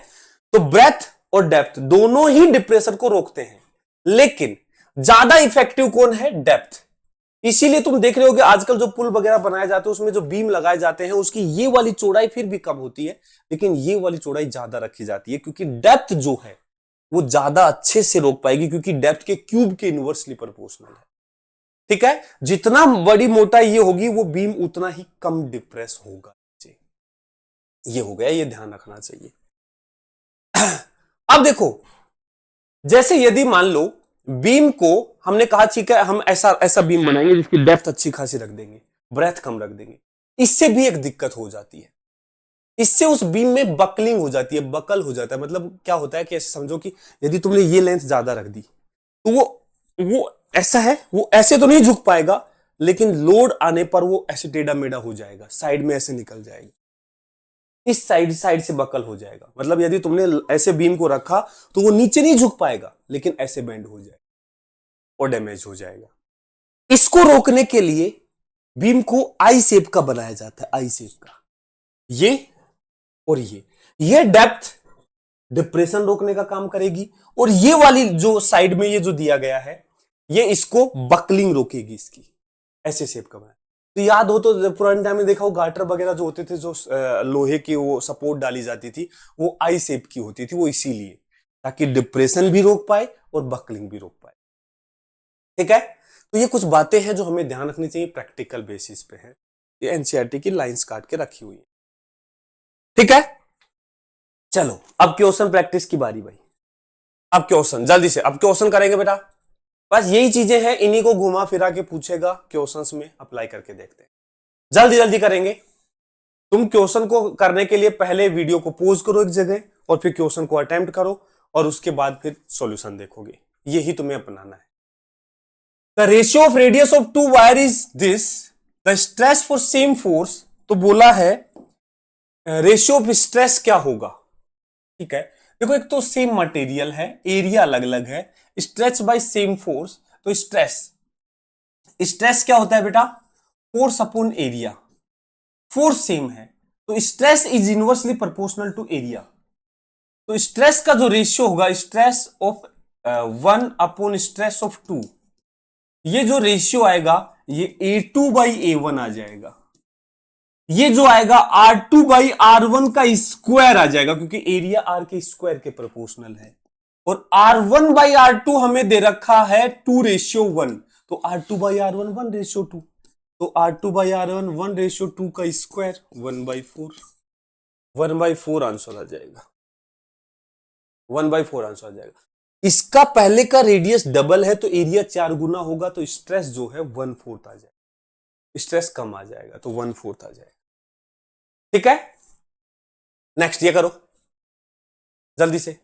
तो ब्रेथ और डेप्थ दोनों ही डिप्रेशन को रोकते हैं, लेकिन ज्यादा इफेक्टिव कौन है? डेप्थ। इसीलिए तुम देख रहे हो कि आजकल जो पुल वगैरह बनाए जाते हैं उसमें जो बीम लगाए जाते हैं उसकी ये वाली चौड़ाई फिर भी कम होती है, लेकिन ये वाली चौड़ाई ज्यादा रखी जाती है, क्योंकि डेप्थ जो है वो ज्यादा अच्छे से रोक पाएगी, क्योंकि डेप्थ के क्यूब के इनवर्सली प्रोपोर्शनल है, ठीक है। जितना बड़ी मोटाई ये होगी वो बीम उतना ही कम डिप्रेस होगा। ये हो गया, ये ध्यान रखना चाहिए। अब देखो, जैसे यदि मान लो बीम को हमने कहा ठीक है हम ऐसा ऐसा बीम बनाएंगे जिसकी डेप्थ अच्छी खासी रख देंगे, ब्रेथ कम रख देंगे। इससे भी एक दिक्कत हो जाती है, इससे उस बीम में बकलिंग हो जाती है, बकल हो जाता है। मतलब क्या होता है कि ऐसे समझो कि यदि तुमने ये लेंथ ज्यादा रख दी तो वो ऐसा है, वो ऐसे तो नहीं झुक पाएगा, लेकिन लोड आने पर वो ऐसे टेढ़ा मेढ़ा हो जाएगा, साइड में ऐसे निकल जाएगा, इस साइड से बकल हो जाएगा। मतलब यदि तुमने ऐसे बीम को रखा तो वो नीचे नहीं झुक पाएगा, लेकिन ऐसे बेंड हो जाएगा और डैमेज हो जाएगा। इसको रोकने के लिए बीम को आई शेप का बनाया जाता है, आई शेप का, ये और ये डेप्थ डिप्रेशन रोकने का काम करेगी, और ये वाली जो साइड में ये जो दिया गया है ये इसको बकलिंग रोकेगी, इसकी ऐसे शेप का बनाया। तो याद हो तो पुराने टाइम में देखा हो गार्टर वगैरह जो होते थे, जो लोहे की वो सपोर्ट डाली जाती थी, वो आई शेप की होती थी, वो इसीलिए ताकि डिप्रेशन भी रोक पाए और बकलिंग भी रोक पाए, ठीक है। तो ये कुछ बातें हैं जो हमें ध्यान रखनी चाहिए, प्रैक्टिकल बेसिस पे है, ये एनसीईआरटी की लाइंस काट के रखी हुई है, ठीक है। चलो अब क्वेश्चन प्रैक्टिस की बारी भाई। अब क्वेश्चन जल्दी से, अब क्वेश्चन करेंगे बेटा, बस यही चीजें हैं, इन्हीं को घुमा फिरा के पूछेगा, क्वेश्चंस में अप्लाई करके देखते हैं, जल्दी जल्दी करेंगे। तुम क्वेश्चन को करने के लिए पहले वीडियो को पॉज करो एक जगह, और फिर क्वेश्चन को अटेम्प्ट करो, और उसके बाद फिर सॉल्यूशन देखोगे, यही तुम्हें अपनाना है। The ratio of radius of two wire is this, the stress for same force, तो बोला है रेशियो ऑफ स्ट्रेस क्या होगा, ठीक है। देखो एक तो सेम मटेरियल है, एरिया अलग अलग है, स्ट्रेच बाय सेम फोर्स, तो स्ट्रेस स्ट्रेस क्या होता है बेटा? Force upon area, force same है तो stress is inversely proportional to area. तो स्ट्रेस का जो रेशियो होगा, stress of 1 upon stress of 2, ये जो रेशियो आएगा ये A2 बाई A1 आ जाएगा। ये जो आएगा R2 बाई R1 का स्क्वायर आ जाएगा, क्योंकि एरिया R के स्क्वायर के प्रोपोर्शनल है, और R1 बाई R2 हमें दे रखा है 2:1, तो R2 बाई R1 1:2, तो R2 बाई R1 1:2 का स्क्वायर 1/4 आंसर आ जाएगा, 1/4 आंसर आ जाएगा। इसका पहले का रेडियस डबल है तो एरिया 4 गुना होगा, तो स्ट्रेस जो है 1/4 आ जाएगा, स्ट्रेस कम आ जाएगा, तो 1/4 आ जाएगा, ठीक है। नेक्स्ट ये करो जल्दी से,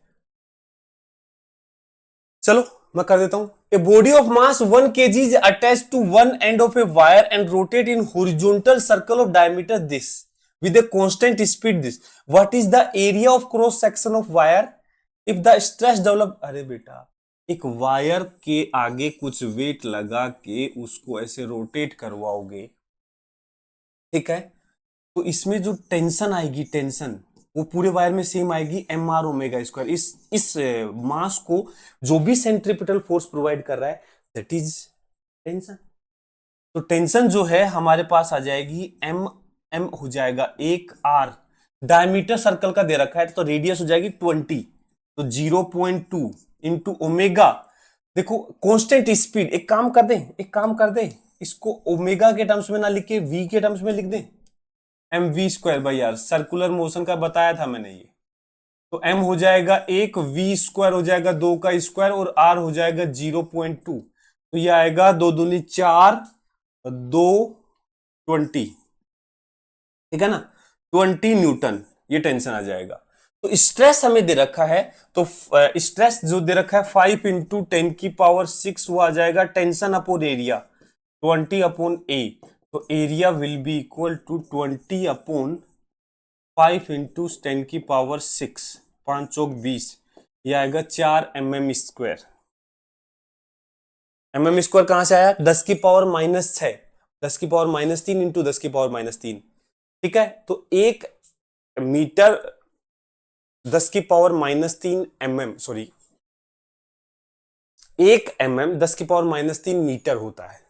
चलो मैं कर देता हूं। A body of mass 1 kg is attached to one end of a wire and rotate in horizontal circle of diameter this with a constant speed this, what is the area of cross section of wire if the stress develop. अरे बेटा, एक wire के आगे कुछ wait लगा के उसको ऐसे रोटेट करवाओगे, ठीक है, तो इसमें जो टेंशन आएगी, टेंशन वो पूरे वायर में सेम आएगी, mr ओमेगा स्क्वायर। इस मास को जो भी सेंट्रीपिटल फोर्स प्रोवाइड कर रहा है दैट इज टेंशन। तो टेंशन जो है हमारे पास आ जाएगी m हो जाएगा 1r, डायमीटर सर्कल का दे रखा है तो रेडियस हो जाएगी 20, तो 0.2 इंटू ओमेगा। देखो कांस्टेंट स्पीड, एक काम कर दे, इसको ओमेगा के टर्म्स में ना लिख के v के टर्म्स में लिख दें, mv²/r, सर्कुलर मोशन का बताया था मैंने ये। तो m हो जाएगा 1, v² हो जाएगा 2 का स्क्वायर, और r हो जाएगा 0.2, तो ये आएगा 2 दूनी 4, 2 20, ठीक है ना, 20 न्यूटन ये टेंशन आ जाएगा। तो स्ट्रेस हमें दे रखा है, तो स्ट्रेस जो दे रखा है 5 इंटू 10⁶ वो आ जाएगा tension upon area 20 upon A. तो area will be equal to 20 upon 5 into 10⁶, 5 चौक 20, ये आएगा 4 mm²। mm² कहां से आया? 10⁻⁻6, 10⁻³ इंटू 10⁻³ ठीक है। तो 1 metre 10⁻³ mm, sorry 1 mm 10⁻³ metre होता है।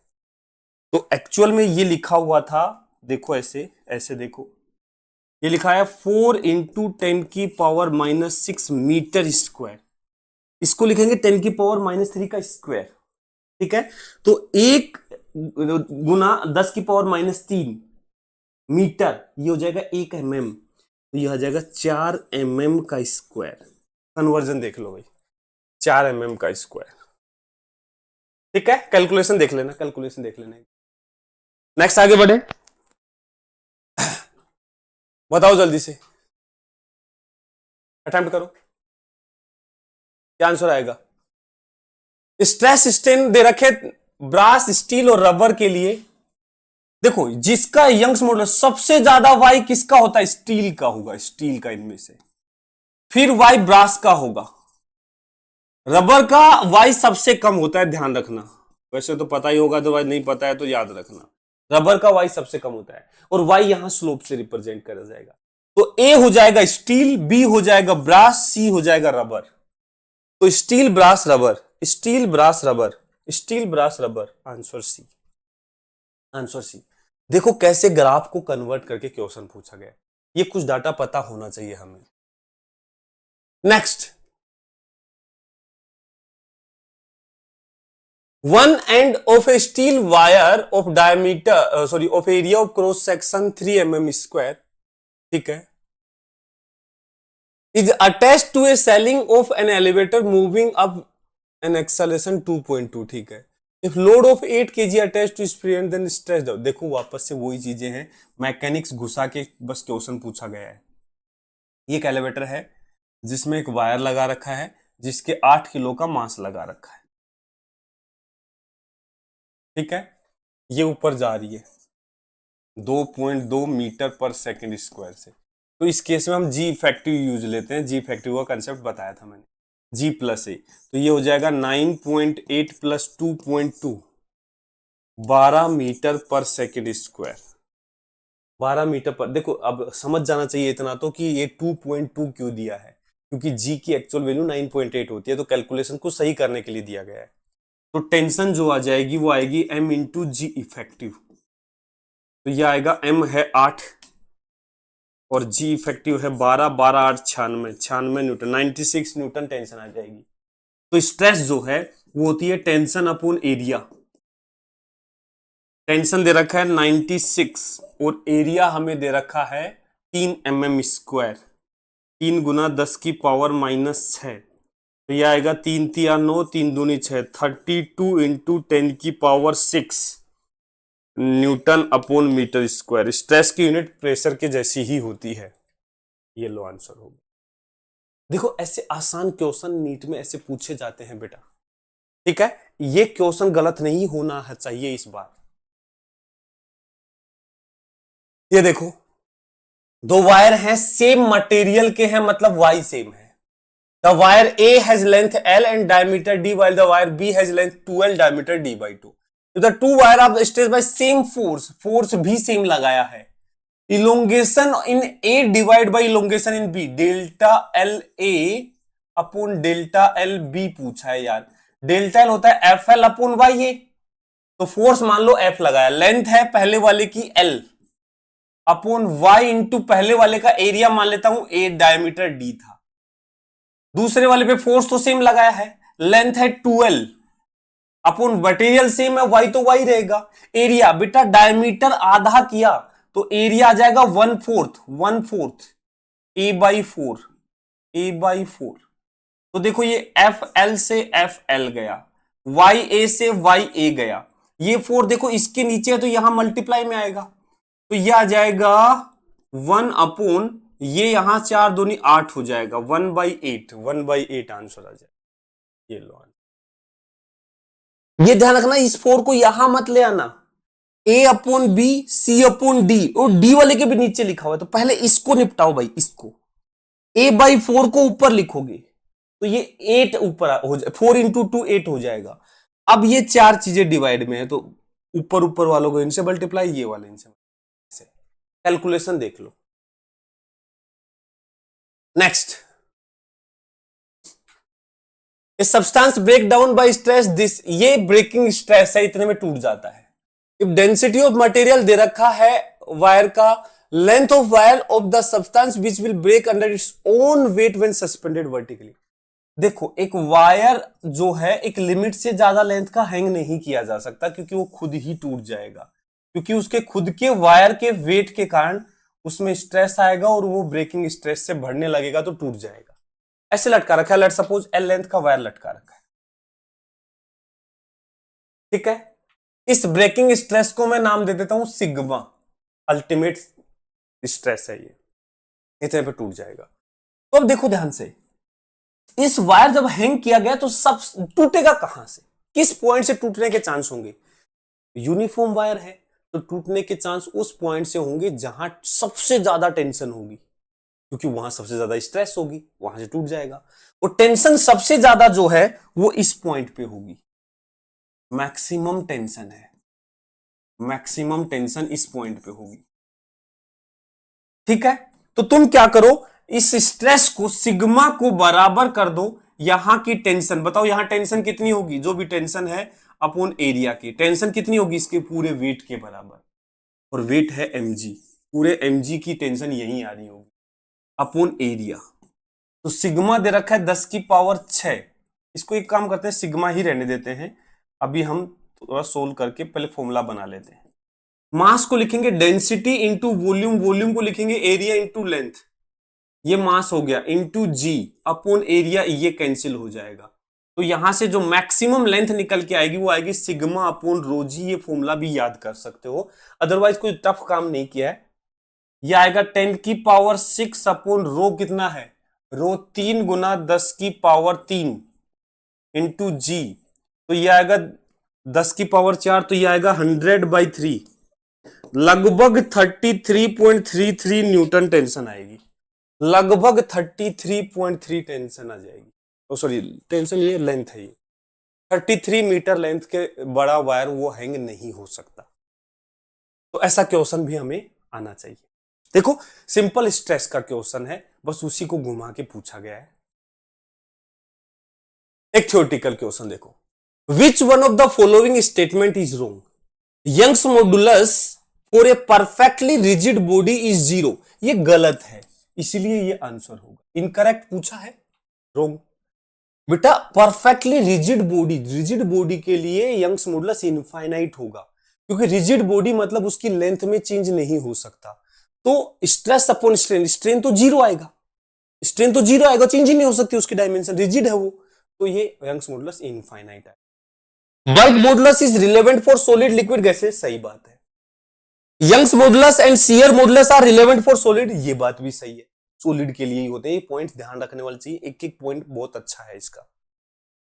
तो एक्चुअल में ये लिखा हुआ था, देखो ऐसे ऐसे देखो, ये लिखा है 4 इंटू 10⁻⁻6 मीटर स्क्वायर, इसको लिखेंगे 10⁻³ का स्क्वायर ठीक है। तो 1 गुना 10⁻³ मीटर, ये हो जाएगा 1 mm, तो यह आ जाएगा 4 mm का स्क्वायर। कन्वर्जन देख लो भाई, 4 mm का स्क्वायर ठीक है। कैलकुलेशन देख लेना, कैलकुलेशन देख लेना। नेक्स्ट आगे बढ़े, बताओ जल्दी से, अटेम्प्ट करो, क्या आंसर आएगा? स्ट्रेस स्ट्रेन दे रखे ब्रास, स्टील और रबर के लिए। देखो जिसका यंग्स मॉडुलस सबसे ज्यादा वाई किसका होता है? स्टील का होगा, स्टील का इनमें से, फिर वाई ब्रास का होगा, रबर का वाई सबसे कम होता है, ध्यान रखना। वैसे तो पता ही होगा, तो वाई नहीं पता है तो याद रखना, रबर का वाई सबसे कम होता है, और वाई यहां स्लोप से रिप्रेजेंट करा जाएगा। तो ए हो जाएगा स्टील, बी हो जाएगा ब्रास, सी हो जाएगा रबर। तो steel brass rubber, steel brass rubber, steel brass rubber, answer C, answer C. देखो कैसे ग्राफ को कन्वर्ट करके क्वेश्चन पूछा गया, ये कुछ डाटा पता होना चाहिए हमें। Next, one end of a steel wire of diameter of area of cross section 3 mm², ठीक है, is attached to a ceiling of an elevator moving up an acceleration 2.2, ठीक है। If load of 8 kg attached to spring then stress down, देखो वापस से वही चीजें हैं, मैकेनिक्स घुसा के बस क्वेश्चन पूछा गया है। ये एक एलिवेटर है जिसमें एक वायर लगा रखा है, जिसके 8 किलो का मास लगा रखा है, ठीक है। ये ऊपर जा रही है 2.2 मीटर पर सेकंड स्क्वायर से। तो इस केस में हम जी इफेक्टिव यूज लेते हैं, जी इफेक्टिव का कंसेप्ट बताया था मैंने, जी प्लस ए। तो ये हो जाएगा 9.8 प्लस 2.2, 12 मीटर पर सेकंड स्क्वायर, 12 मीटर पर। देखो अब समझ जाना चाहिए इतना तो कि ये 2.2 क्यों दिया है, क्योंकि जी की एक्चुअल वैल्यू 9.8 होती है, तो कैलकुलेशन को सही करने के लिए दिया गया है। तो टेंशन जो आ जाएगी वो आएगी m इंटू जी इफेक्टिव, तो ये आएगा m है 8 और जी इफेक्टिव है 12, 12 8 96 न्यूटन, 96 न्यूटन टेंशन आ जाएगी। तो स्ट्रेस जो है वो होती है टेंशन अपॉन एरिया, टेंशन दे रखा है 96 और एरिया हमें दे रखा है 3 mm², 3 गुना 10⁻⁻6, तो यह आएगा 3 3 9, 3 दूनी 6, 32 into 10⁻6 newton upon metre square. Stress की यूनिट प्रेशर के जैसी ही होती है, ये लो आंसर होगा। देखो ऐसे आसान क्वेश्चन नीट में ऐसे पूछे जाते हैं बेटा, ठीक है, ये क्वेश्चन गलत नहीं होना चाहिए इस बार। ये देखो दो वायर हैं, सेम मटेरियल के हैं, मतलब वाई सेम है। The wire A has length L and diameter D, while the wire B has length 2L, diameter D/2. If the two wire are stretched by same force, force भी same लगाया है। Elongation in A divide by elongation in B, delta L A upon delta L B पूछा है यार। Delta L होता है F L upon Y A, तो force मान लो एफ लगाया, लेंथ है पहले वाले की एल अपॉन वाई इंटू पहले वाले का एरिया मान लेता हूं ए, डायमीटर डी था, दूसरे वाले पे फोर्स तो सेम लगाया है, लेंथ है 2L अपॉन मटेरियल सेम है, वाई तो वाई रहेगा। एरिया बेटा डायमीटर आधा किया तो एरिया आ जाएगा 1/4 A/4, A/4। तो देखो ये FL से FL गया, YA से YA गया, ये 4 देखो इसके नीचे है तो यहां मल्टीप्लाई में आएगा, तो यह आ जाएगा 1/4 ये यहां 4 दूनी 8 हो जाएगा, 1/8, 1/8 आंसर आ जाएगा। ये लो, ये ध्यान रखना, इस 4 को यहां मत ले आना। A/B, C/D, और D वाले के भी नीचे लिखा हुआ है, तो पहले इसको निपटाओ भाई, इसको। A/4 को ऊपर लिखोगे तो ये 8 ऊपर हो जाए, 4 इंटू 2 8 हो जाएगा। अब ये 4 चीजें डिवाइड में है, तो ऊपर ऊपर वालों को इनसे मल्टीप्लाई, ये वाले इनसे, कैलकुलेशन देख लो। Next, substance break down by stress this, ये ब्रेकिंग स्ट्रेस है, इतने में टूट जाता है। इफ डेंसिटी ऑफ मटेरियल दे रखा है वायर का, length of wire of the substance which will break under its own weight when suspended vertically. देखो, एक वायर जो है एक लिमिट से ज्यादा लेंथ का हैंग नहीं किया जा सकता, क्योंकि वो खुद ही टूट जाएगा, क्योंकि उसके खुद के वायर के वेट के कारण उसमें स्ट्रेस आएगा और वो ब्रेकिंग स्ट्रेस से बढ़ने लगेगा तो टूट जाएगा। ऐसे लटका रखा है, लेट सपोज L लेंथ का वायर लटका रखा है, ठीक है। इस ब्रेकिंग स्ट्रेस को मैं नाम दे देता हूं सिग्मा, अल्टीमेट स्ट्रेस है ये, इतने पे टूट जाएगा। तो अब देखो ध्यान से, इस वायर जब हैंग किया गया तो सब टूटेगा कहां से, किस पॉइंट से टूटने के चांस होंगे? यूनिफॉर्म वायर है तो टूटने के चांस उस पॉइंट से होंगे जहां सबसे ज्यादा टेंशन होगी, क्योंकि वहां सबसे ज्यादा स्ट्रेस होगी, वहां से टूट जाएगा। और टेंशन सबसे ज्यादा जो है वो इस पॉइंट पे होगी, मैक्सिमम टेंशन है, मैक्सिमम टेंशन इस पॉइंट पे होगी, ठीक है। तो तुम क्या करो, इस स्ट्रेस को, सिग्मा को बराबर कर दो यहां की टेंशन। बताओ यहां टेंशन कितनी होगी, जो भी टेंशन है अपॉन एरिया की टेंशन कितनी होगी, इसके पूरे वेट के बराबर, और वेट है mg, पूरे mg की टेंशन यही आ रही होगी अपॉन एरिया। तो सिग्मा दे रखा है 10 की पावर 6, इसको एक काम करते हैं, सिग्मा ही रहने देते हैं, अभी हम थोड़ा सोल्व करके पहले फॉर्मूला बना लेते हैं। मास को लिखेंगे डेंसिटी इंटू वॉल्यूम, वॉल्यूम को लिखेंगे एरिया इंटू लेंथ, ये मास हो गया, इंटू जी अपॉन एरिया, ये कैंसिल हो जाएगा। तो यहां से जो मैक्सिमम लेंथ निकल के आएगी वो आएगी सिग्मा अपॉन रो जी, ये फॉर्मूला भी याद कर सकते हो, अदरवाइज कोई टफ काम नहीं किया है। ये आएगा 10 की पावर 6 अपॉन रो, कितना है रो, 3 गुना 10 की पावर 3 इंटू जी, तो ये आएगा 10 की पावर 4, तो ये आएगा 100/3, लगभग 33.33 न्यूटन टेंशन आएगी, लगभग 33.3 टेंशन आ जाएगी। ओ सॉरी, टेंशन ये लेंथ है, ये 33 मीटर लेंथ के बड़ा वायर वो हैंग नहीं हो सकता। तो ऐसा क्वेश्चन भी हमें आना चाहिए। देखो, सिंपल स्ट्रेस का क्वेश्चन है, बस उसी को घुमा के पूछा गया है। एक थ्योरेटिकल क्वेश्चन देखो, which one of the following statement is wrong, Young's modulus for a perfectly rigid body is 0, ये गलत है, इसलिए ये आंसर होगा। इनकरेक्ट पूछा है, रॉन्ग। बेटा परफेक्टली रिजिड बॉडी के लिए यंग्स मॉडुलस इनफाइनाइट होगा, क्योंकि रिजिड बॉडी मतलब उसकी लेंथ में चेंज नहीं हो सकता। तो स्ट्रेस अपॉन स्ट्रेन, स्ट्रेन तो 0 आएगा, स्ट्रेन तो 0 आएगा, चेंज ही नहीं हो सकती उसकी डायमेंशन, रिजिड है वो, तो ये यंग्स मॉडुलस इनफाइनाइट है। Work modulus is relevant for solid liquid gases, सही बात है। Young's modulus and shear modulus are relevant for solid, ये बात भी सही है, सॉलिड के लिए ही होते हैं। ये पॉइंट ध्यान रखने वाले चाहिए, एक एक पॉइंट बहुत अच्छा है इसका।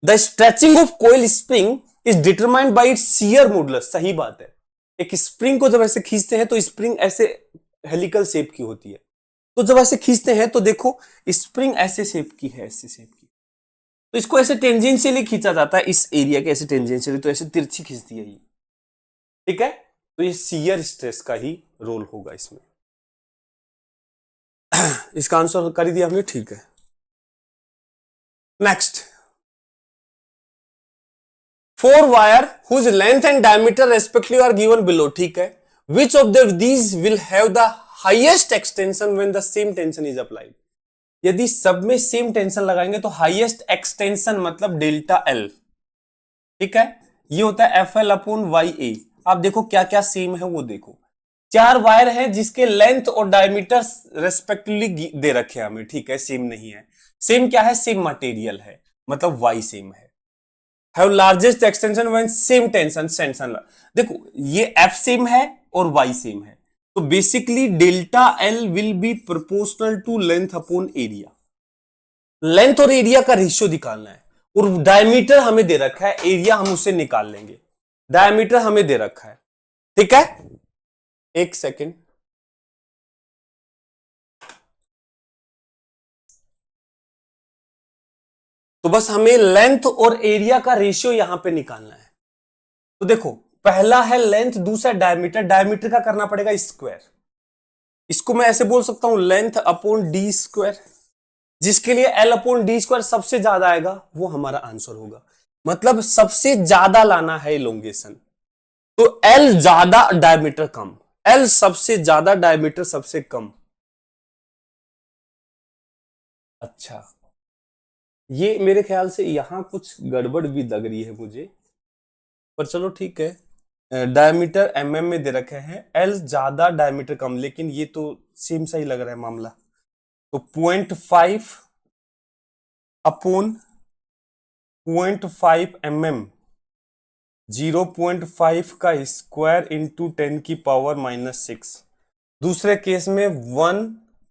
The stretching of coil spring is determined by its shear modulus, सही बात है। एक स्प्रिंग को जब ऐसे खींचते हैं तो स्प्रिंग ऐसे हेलिकल शेप की होती है, तो जब ऐसे खींचते हैं तो देखो स्प्रिंग ऐसे शेप की है, ऐसे शेप की, तो इसको ऐसे टेंजेंशियली खींचा जाता है, इस एरिया के ऐसे टेंजेंशियली, तो ऐसे तिरछी खींचती है ये, ठीक है। तो ये शियर स्ट्रेस का ही रोल होगा इसमें। इसका आंसर कर दिया हमने, ठीक है। Next, 4 wire whose length and diameter respectively are given below, ठीक है। Which of these will have the highest extension when the same tension is applied, यदि सब में सेम टेंशन लगाएंगे तो हाईएस्ट एक्सटेंशन मतलब डेल्टा एल, ठीक है, ये होता है F L upon Y A. आप देखो क्या क्या सेम है वो देखो, 4 वायर हैं जिसके लेंथ और डायमीटर रेस्पेक्टिवली दे रखे हैं हमें, ठीक है, सेम नहीं है। सेम क्या है, सेम मटेरियल है, मतलब वाई सेम है। Have largest extension when same tension, देखो ये एफ सेम है और वाई सेम है, तो basically delta L will be proportional to length upon area. Length और एरिया का रेशियो निकालना है, और डायमीटर हमें दे रखा है, एरिया हम उसे निकाल लेंगे। डायमीटर हमें दे रखा है, ठीक है। एक सेकेंड, तो बस हमें लेंथ और एरिया का रेशियो यहां पे निकालना है। तो देखो, पहला है लेंथ, दूसरा डायमीटर। डायमीटर का करना पड़ेगा स्क्वायर। इसको मैं ऐसे बोल सकता हूं, लेंथ अपॉन डी स्क्वायर, जिसके लिए एल अपॉन डी स्क्वायर सबसे ज्यादा आएगा, वो हमारा आंसर होगा। मतलब सबसे ज्यादा लाना है इलोंगेशन, तो एल ज्यादा डायमीटर कम, एल सबसे ज्यादा डायमीटर सबसे कम। अच्छा, ये मेरे ख्याल से यहां कुछ गड़बड़ भी लग रही है मुझे, पर चलो ठीक है। डायमीटर एमएम में दे रखे हैं, एल ज्यादा डायमीटर कम, लेकिन ये तो सेम सा ही लग रहा है मामला। तो 0.5 अपॉन 0.5 mm, 0.5 का स्क्वायर इंटू 10 की पावर -6। दूसरे केस में 1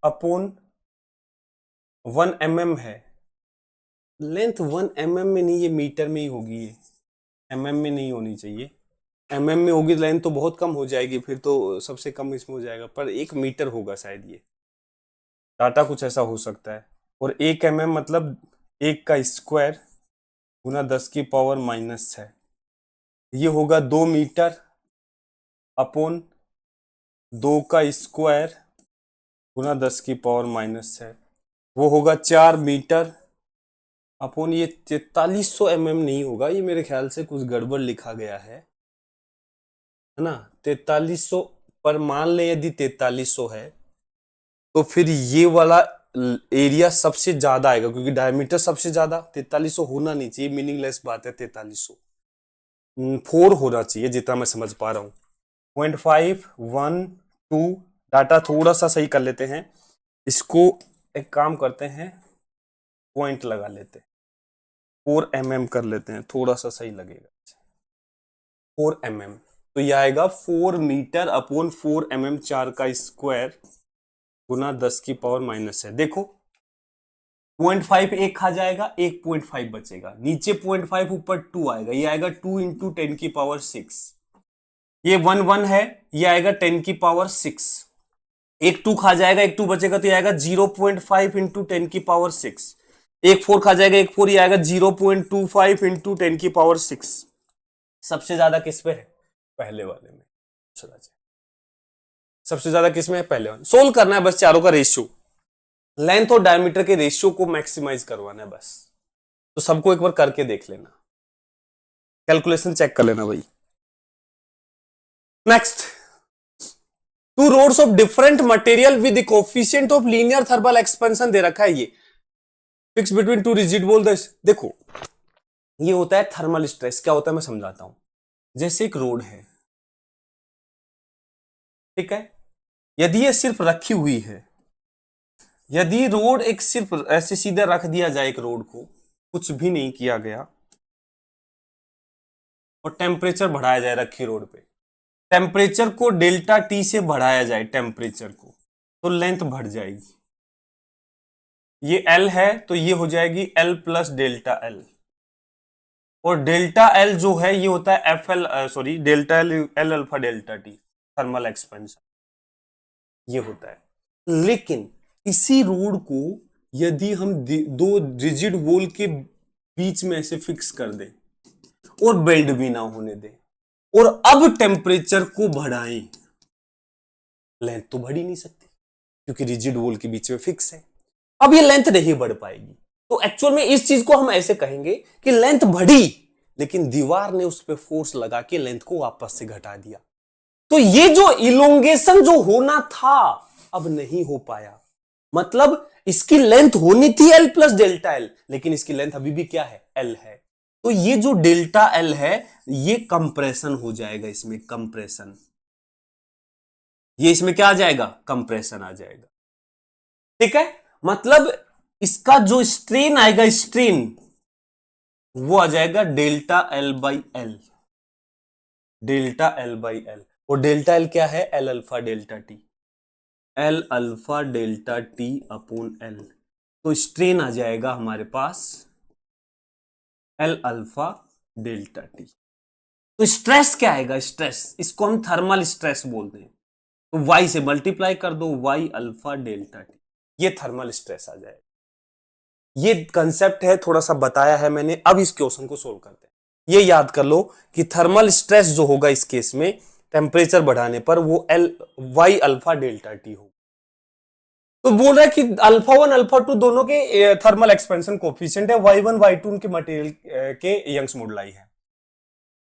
अपॉन 1 mm है। लेंथ 1 mm में नहीं, ये मीटर में ही होगी, ये mm में नहीं होनी चाहिए। mm में होगी लेंथ तो बहुत कम हो जाएगी, फिर तो सबसे कम इसमें हो जाएगा, पर 1 मीटर होगा शायद, ये डाटा कुछ ऐसा हो सकता है। और 1 mm मतलब 1 का स्क्वायर गुना 10 की पावर -6, ये होगा 2 मीटर अपॉन 2 का स्क्वायर गुना 10 की पावर -6, वो होगा 4 मीटर अपॉन, ये 4300 mm नहीं होगा, ये मेरे ख्याल से कुछ गड़बड़ लिखा गया है ना। 4300, पर मान ले यदि 4300 है, तो फिर ये वाला एरिया सबसे ज्यादा आएगा, क्योंकि डायमीटर सबसे ज्यादा। 4300 होना नहीं चाहिए, मीनिंगलेस बात है। 4300 4 होना चाहिए, जितना मैं समझ पा रहा हूं। 0.5 1 2, डाटा थोड़ा सा सही कर लेते हैं इसको। एक काम करते हैं, पॉइंट लगा लेते हैं, 4 mm कर लेते हैं, थोड़ा सा सही लगेगा। 4 mm, तो यह आएगा 4 मीटर अपॉन 4 mm, 4 का स्क्वायर गुना 10 की पावर -6। देखो 0.5 एक खा जाएगा, 1.5 बचेगा, नीचे 0.5 ऊपर 2 आएगा, ये आएगा 2 इंटू 10 की पावर 6। ये 1 1 है, ये आएगा 10 की पावर 6। एक 2 खा जाएगा, एक 2 बचेगा, तो ये आएगा 0.5 इंटू 10 की पावर 6। एक 4 खा जाएगा, एक 4, ये आएगा 0.25 इंटू 10 की पावर 6। सबसे ज्यादा किस पे है? पहले वाले में। सबसे ज्यादा किस में है? पहले वाले। सोल्व करना है बस चारों का रेशियो, लेंथ और डायमीटर के रेशियो को मैक्सिमाइज करवाना है बस। तो सबको एक बार करके देख लेना, कैलकुलेशन चेक कर लेना भाई। Next, two rods of different material with coefficient of linear thermal expansion दे रखा है, ये fix between two rigid wall. देखो ये होता है थर्मल स्ट्रेस। क्या होता है मैं समझाता हूं। जैसे एक रोड है, ठीक है, यदि ये सिर्फ रखी हुई है, यदि रोड एक सिर्फ ऐसे सीधा रख दिया जाए, एक रोड को कुछ भी नहीं किया गया, और टेम्परेचर बढ़ाया जाए रखी रोड पे, टेम्परेचर को डेल्टा टी से बढ़ाया जाए टेम्परेचर को, तो लेंथ बढ़ जाएगी। ये एल है तो ये हो जाएगी एल प्लस डेल्टा एल, और डेल्टा एल जो है ये होता है F L, sorry delta L, L alpha delta T, thermal expansion, ये होता है। लेकिन इसी रोड को यदि हम दो रिजिड वॉल के बीच में ऐसे फिक्स कर दें और बेंड भी ना होने दें, और अब टेम्परेचर को बढ़ाएं, लेंथ तो बढ़ ही नहीं सकती, क्योंकि रिजिड वॉल के बीच में फिक्स है। अब ये लेंथ नहीं बढ़ पाएगी। तो एक्चुअल में इस चीज को हम ऐसे कहेंगे कि लेंथ बढ़ी, लेकिन दीवार ने उस पर फोर्स लगा के लेंथ को वापस से घटा दिया। तो ये जो इलोंगेशन जो होना था अब नहीं हो पाया। मतलब इसकी लेंथ होनी थी एल प्लस डेल्टा एल, लेकिन इसकी लेंथ अभी भी क्या है? एल है। तो ये जो डेल्टा एल है ये कंप्रेशन हो जाएगा, इसमें कंप्रेशन, ये इसमें क्या आ जाएगा? कंप्रेशन आ जाएगा। ठीक है, मतलब इसका जो स्ट्रेन आएगा, स्ट्रेन वो आ जाएगा delta L by L, delta L by L. और डेल्टा एल क्या है, L alpha delta T, L alpha delta T upon L. तो स्ट्रेन आ जाएगा हमारे पास एल अल्फा डेल्टा टी। तो स्ट्रेस क्या आएगा, स्ट्रेस, इसको हम थर्मल स्ट्रेस बोलते हैं। तो y से मल्टीप्लाई कर दो, y अल्फा डेल्टा टी, ये थर्मल स्ट्रेस आ जाएगा। ये कंसेप्ट है, थोड़ा सा बताया है मैंने। अब इस क्वेश्चन को सोल्व करते हैं। ये याद कर लो कि थर्मल स्ट्रेस जो होगा इस केस में टेम्परेचर बढ़ाने पर वो L Y alpha delta T होगा। तो बोल रहा है कि अल्फा वन अल्फा टू दोनों के थर्मल एक्सपेंशन कोफिशिएंट है, वाई वन वाई टू उनके मटेरियल के यंग्स मॉडुलाई है।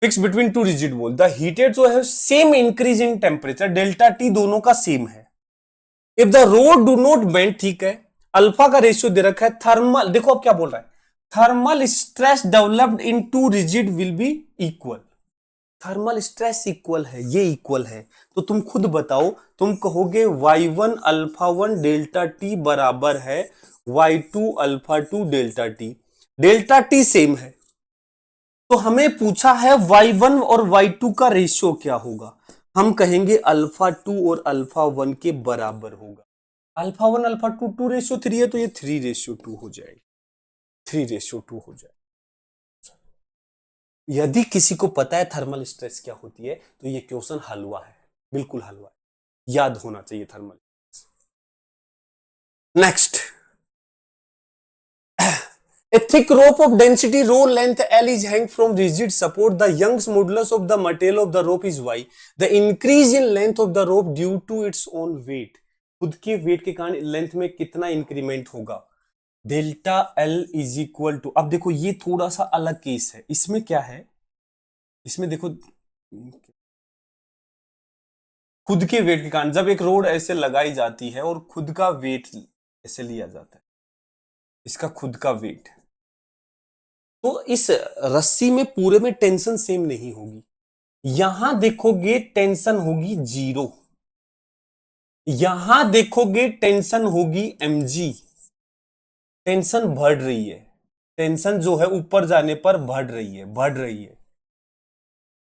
Fix between two rigid wall, the heated जो है same increase in temperature, delta T दोनों का सेम है। If the road do not bend, ठीक है, अल्फा का रेशियो दे रखा है, थर्मल, देखो अब क्या बोल रहा है, thermal stress developed in two rigid will be equal. Thermal stress equal है, ये इक्वल है, तो तुम खुद बताओ, तुम कहोगे y1 अल्फा 1 डेल्टा टी बराबर है y2 alpha 2 delta T, delta T same है, तो हमें पूछा है y1 और y2 का रेशियो क्या होगा। हम कहेंगे अल्फा 2 और अल्फा 1 के बराबर होगा। अल्फा 1 अल्फा 2 2:3 है, तो ये 3:2 हो जाएगी, 3:2 हो जाएगी। यदि किसी को पता है थर्मल स्ट्रेस क्या होती है तो ये क्वेश्चन हलवा है, बिल्कुल हलवा है, याद होना चाहिए thermal. Next, a thick rope of density rho length L is hanged from rigid support. The Young's modulus of the material of the rope is Y. The increase in length of the rope due to its own weight. खुद के wait के कारण length में कितना increment होगा, delta L is equal to. अब देखो ये थोड़ा सा अलग केस है, इसमें क्या है, इसमें देखो खुद के वेट के कारण जब एक रोड ऐसे लगाई जाती है और खुद का वेट ऐसे लिया जाता है, इसका खुद का वेट, तो इस रस्सी में पूरे में टेंशन सेम नहीं होगी। यहां देखोगे टेंशन होगी 0, यहां देखोगे टेंशन होगी mg, टेंशन बढ़ रही है, टेंशन जो है ऊपर जाने पर बढ़ रही है।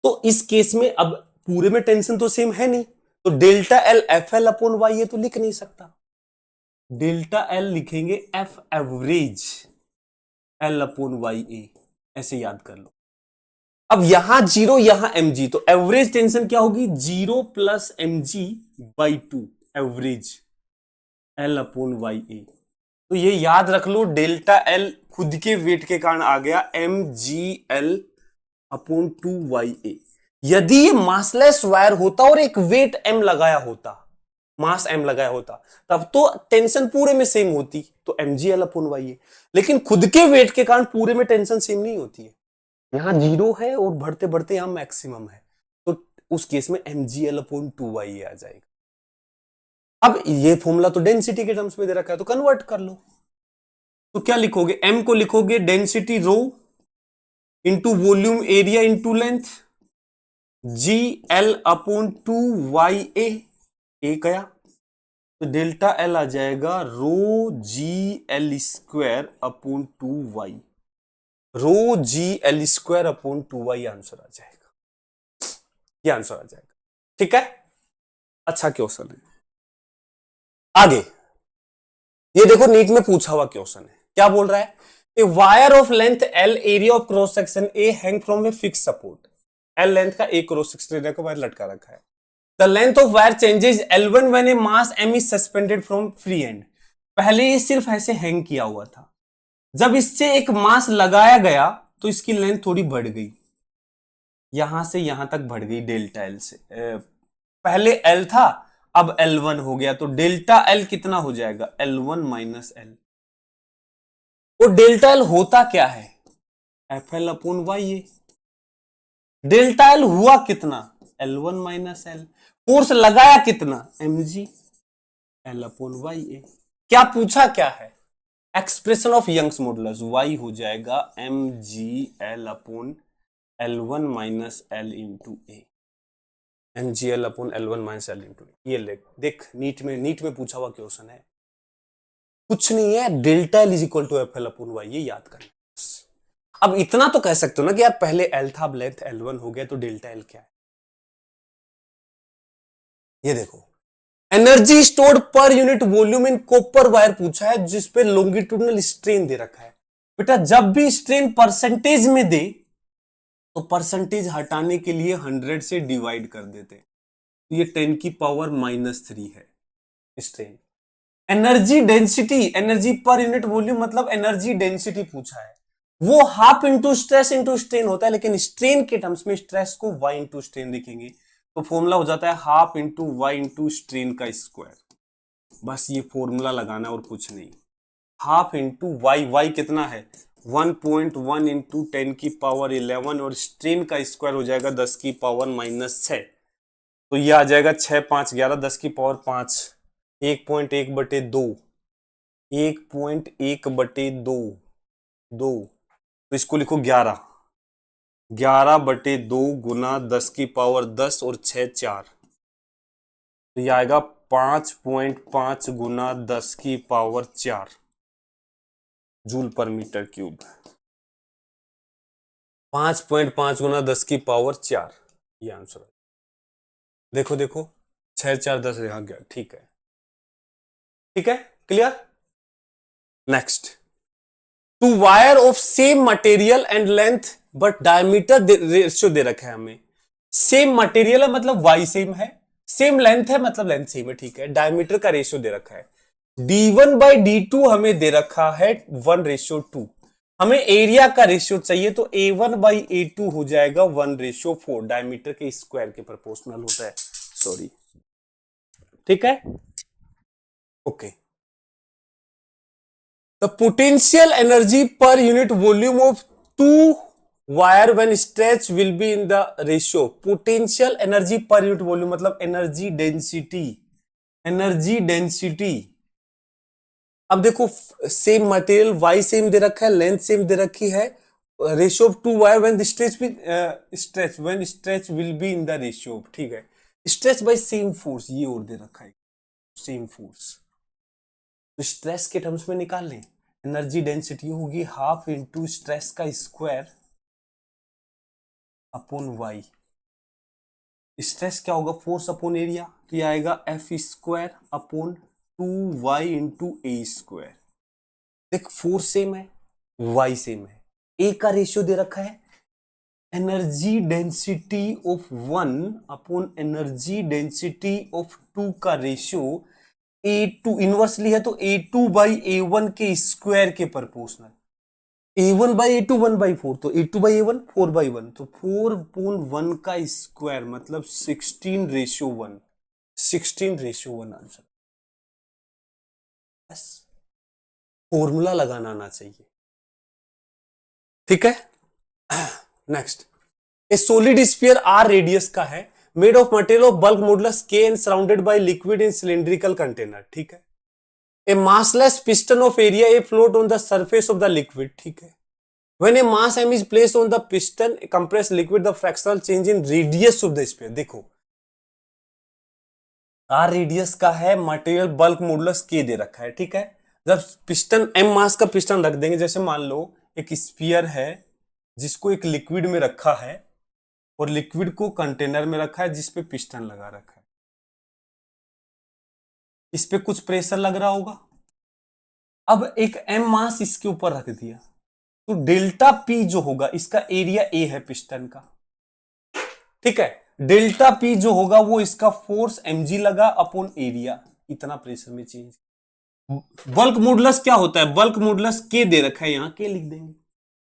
तो इस केस में अब पूरे में टेंशन तो सेम है नहीं, तो delta L F L upon Y ये तो लिख नहीं सकता, डेल्टा एल लिखेंगे F average L upon Y A, ऐसे याद कर लो। अब यहां 0 यहां mg, तो एवरेज टेंशन क्या होगी, 0 plus mg by 2 average L upon Y A. तो ये याद रख लो, डेल्टा एल खुद के वेट के कारण आ गया mgl अपॉन 2ya। यदि ये मासलेस वायर होता और एक वेट m लगाया होता, मास m लगाया होता, तब तो टेंशन पूरे में सेम होती, तो mgl अपॉन ya। लेकिन खुद के वेट के कारण पूरे में टेंशन सेम नहीं होती है, यहां 0 है और बढ़ते बढ़ते यहां मैक्सिमम है, तो उस केस में mgl अपॉन 2ya आ जाएगा। अब ये फॉर्मूला तो डेंसिटी के टर्म्स में दे रखा है, तो कन्वर्ट कर लो। तो क्या लिखोगे, m को लिखोगे density rho into volume area into length, g L upon 2ya, ए गया, तो डेल्टा एल आ जाएगा rho g L square upon 2y, rho g L square upon 2y answer आ जाएगा, ये आंसर आ जाएगा। ठीक है, अच्छा क्वेश्चन है। आगे ये देखो नीट में पूछा हुआ क्वेश्चन है, क्या बोल रहा है, a wire of length L, area of cross section A, hang from a fix support. L length का एक क्रॉस सेक्शन को वायर लटका रखा है। The length of wire changes L1 when a mass m is suspended from free end. पहले ये सिर्फ ऐसे हैंग किया हुआ था, जब इससे एक मास लगाया गया तो इसकी लेंथ थोड़ी बढ़ गई, यहां से यहां तक बढ़ गई डेल्टा एल से, पहले L था अब L1 हो गया, तो डेल्टा L कितना हो जाएगा, L1 माइनस L। और डेल्टा L होता क्या है, FL upon YA। Delta L हुआ कितना, L1 माइनस L। फोर्स लगाया कितना, mg L अपॉन YA। क्या पूछा क्या है, expression of Young's modulus, y हो जाएगा mg L upon L1 minus L into A, mgl upon L1 minus L into A. ये देख नीट में पूछा हुआ क्वेश्चन है, कुछ नहीं है, delta L is equal to FL upon y, ये याद करना। अब इतना तो कह सकते हो ना कि यार पहले L था अब लेंथ L1 हो गया, तो डेल्टा L क्या है, ये देखो, energy stored per unit volume in copper wire पूछा है जिसपे लॉन्गिट्यूडनल स्ट्रेन दे रखा है। बेटा जब भी स्ट्रेन परसेंटेज में दे तो परसेंटेज हटाने के लिए 100 से डिवाइड कर देते, तो ये 10 की पावर -3 है strain. Energy density, energy per unit volume मतलब एनर्जी डेंसिटी पूछा है, वो half into stress into strain होता है, लेकिन स्ट्रेन के टर्म्स में स्ट्रेस को y इंटू स्ट्रेन लिखेंगे, तो फॉर्मूला हो जाता है half into Y into strain का स्क्वायर। बस ये फॉर्मूला लगाना और कुछ नहीं। हाफ इंटू वाई, वाई कितना है 1.1 इंटू 10 की पावर 11 और स्ट्रेन का स्क्वायर हो जाएगा 10 की पावर -6, तो ये आ जाएगा 6 5 11 10 की पावर 5, 1.1/2, 1.1/2, 2, तो इसको लिखो 11, 11/2 गुना 10 की पावर 10 और 6 4, तो ये आएगा 5.5 गुना 10 की पावर 4 जूल पर मीटर क्यूब। 5.5 गुना 10 की पावर 4, ये आंसर है। देखो देखो 6 4 10 यहां गया, ठीक है, ठीक है, clear. Next, two wire of same material and length but diameter ratio दे रखा है हमें। सेम मटेरियल है मतलब वाई सेम है, सेम लेंथ है मतलब लेंथ सेम है, ठीक है। डायमीटर का रेशियो दे रखा है, d1/d2 हमें दे रखा है 1:2। हमें एरिया का रेशियो चाहिए, तो a1/a2 हो जाएगा 1:4, डायमीटर के स्क्वायर के प्रोपोर्शनल होता है, सॉरी, ठीक है, okay. The potential energy per unit volume of two wire when stretched will be in the ratio. Potential energy per unit volume मतलब energy density, energy density। अब देखो सेम मटेरियल वाई सेम दे रखा है, length same दे रखी है, ratio of two wire when stretch will be in the ratio, ठीक है। स्ट्रेच बाय सेम फोर्स, ये और दे रखा है सेम फोर्स, तो स्ट्रेस के टर्म्स में निकाल लें। एनर्जी डेंसिटी होगी हाफ इंटू स्ट्रेस का स्क्वायर अपॉन वाई। स्ट्रेस क्या होगा फोर्स अपॉन एरिया, तो ये आएगा F square upon 2y into A square. देख फोर्स सेम है, वाई सेम है, ए का रेशियो दे रखा है energy density of 1 upon energy density of 2 का रेशियो A2 इनवर्सली है, तो A2/A1 के स्क्वायर के प्रोपोर्शनल। A1/A2 1/4, तो A2/A1 4/1, तो 4/1 का स्क्वायर मतलब 16:1, 16:1 आंसर। बस फॉर्मूला लगाना आना चाहिए, ठीक है। Next, a solid sphere R radius का है, made of material of bulk modulus K and surrounded by liquid in cylindrical container, ठीक है। ए massless piston of area A float on the surface of the liquid, ठीक है। When a mass m is placed on the piston compressed liquid, the fractional change in radius of the sphere, देखो r radius का है, material bulk modulus के दे रखा है, ठीक है। जब पिस्टन m मास का पिस्टन रख देंगे, जैसे मान लो एक स्फीयर है जिसको एक लिक्विड में रखा है और लिक्विड को कंटेनर में रखा है जिसपे पिस्टन लगा रखा है, इस पे कुछ प्रेशर लग रहा होगा। अब एक m मास इसके ऊपर रख दिया, तो डेल्टा P जो होगा, इसका एरिया A है पिस्टन का, ठीक है। डेल्टा P जो होगा वो इसका फोर्स mg लगा अपॉन एरिया, इतना प्रेशर में चेंज। बल्क मॉडुलस क्या होता है, बल्क मॉडुलस K दे रखा है, यहां K लिख देंगे,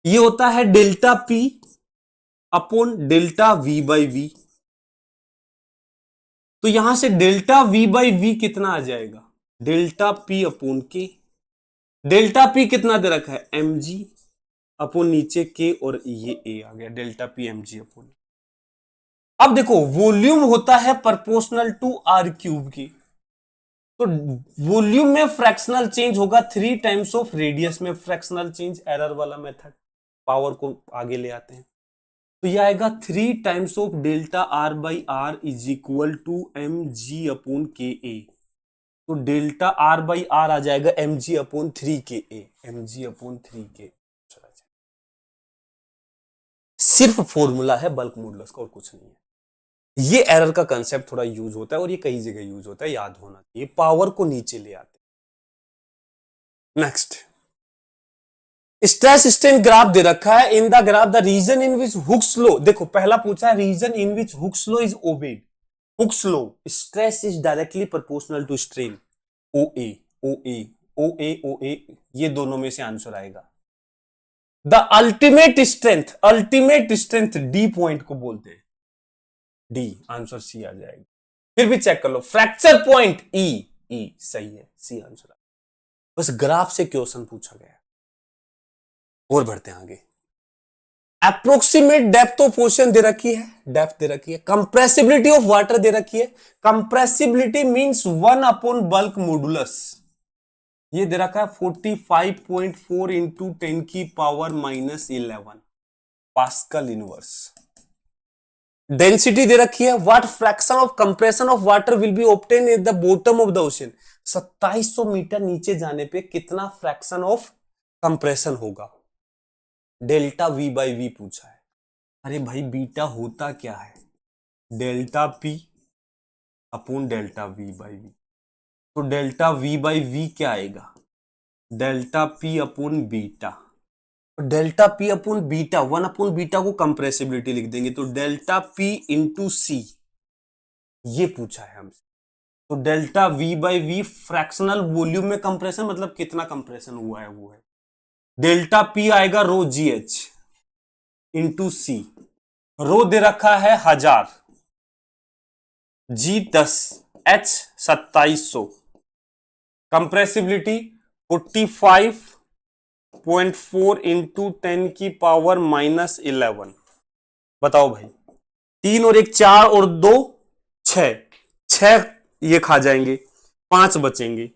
ये होता है delta P upon delta V/V। तो यहां से डेल्टा V/V कितना आ जाएगा, delta P upon K। Delta P कितना दे रखा है mg अपॉन नीचे K, और ये A आ गया, डेल्टा P mg अपॉन। अब देखो वॉल्यूम होता है प्रोपोर्शनल टू r क्यूब की, तो वॉल्यूम में फ्रैक्शनल चेंज होगा 3 टाइम्स ऑफ रेडियस में, फ्रैक्शनल चेंज एरर वाला मेथड, पावर को आगे ले आते हैं, तो यह आएगा 3 times of delta r/r is equal to mg upon KA। तो डेल्टा r/r आ जाएगा mg upon 3KA, mg upon 3K। सिर्फ फॉर्मूला है बल्क मॉडुलस का और कुछ नहीं है। ये एरर का कंसेप्ट थोड़ा यूज होता है और ये कई जगह यूज होता है, याद होना चाहिए। पावर को नीचे ले आते। नेक्स्ट, स्ट्रेस स्ट्रेन ग्राफ दे रखा है। In the graph the region in which Hooke's law, देखो पहला पूछा है region in which Hooke's law is obeyed. Hooke's law, stress is directly proportional to strain. O A O A O A O A, ये दोनों में से answer आएगा। The ultimate strength D point को बोलते हैं। डी, आंसर सी आ जाएगा। फिर भी चेक कर लो, फ्रैक्चर पॉइंट ई, ई सही है, सी आंसर। बस ग्राफ से क्वेश्चन पूछा गया। और बढ़ते हैं आगे। अप्रोक्सीमेट डेप्थ ऑफ ओशन दे रखी है, डेप्थ दे रखी है। कंप्रेसिबिलिटी ऑफ वाटर दे रखी है। Compressibility means 1 upon bulk modulus, ये दे रखा है 45.4 इंटू 10 की पावर -11 पास्कल इनवर्स। डेंसिटी दे रखी है। What fraction of compression of water will be obtain at the bottom of the ocean. 2700 metre नीचे जाने पे कितना फ्रैक्शन ऑफ कंप्रेशन होगा। डेल्टा वी बाई वी पूछा है। अरे भाई बीटा होता क्या है, delta P upon delta V by we. तो डेल्टा वी बाई वी क्या आएगा, delta P upon beta. Delta P upon beta, 1 upon beta को कंप्रेसिबिलिटी लिख देंगे, तो डेल्टा पी इंटू सी, ये पूछा है हमसे। तो delta V by V fractional volume में कंप्रेशन, मतलब कितना कंप्रेशन हुआ है वो है। डेल्टा पी आएगा रो जी एच इंटू सी। रो दे रखा है 1000, जी 10, एच 2700, कंप्रेसिबिलिटी 45.4 इंटू 10 की पावर -11। बताओ भाई, 3 और 1 4 और 2 6 ये खा जाएंगे, 5 बचेंगे।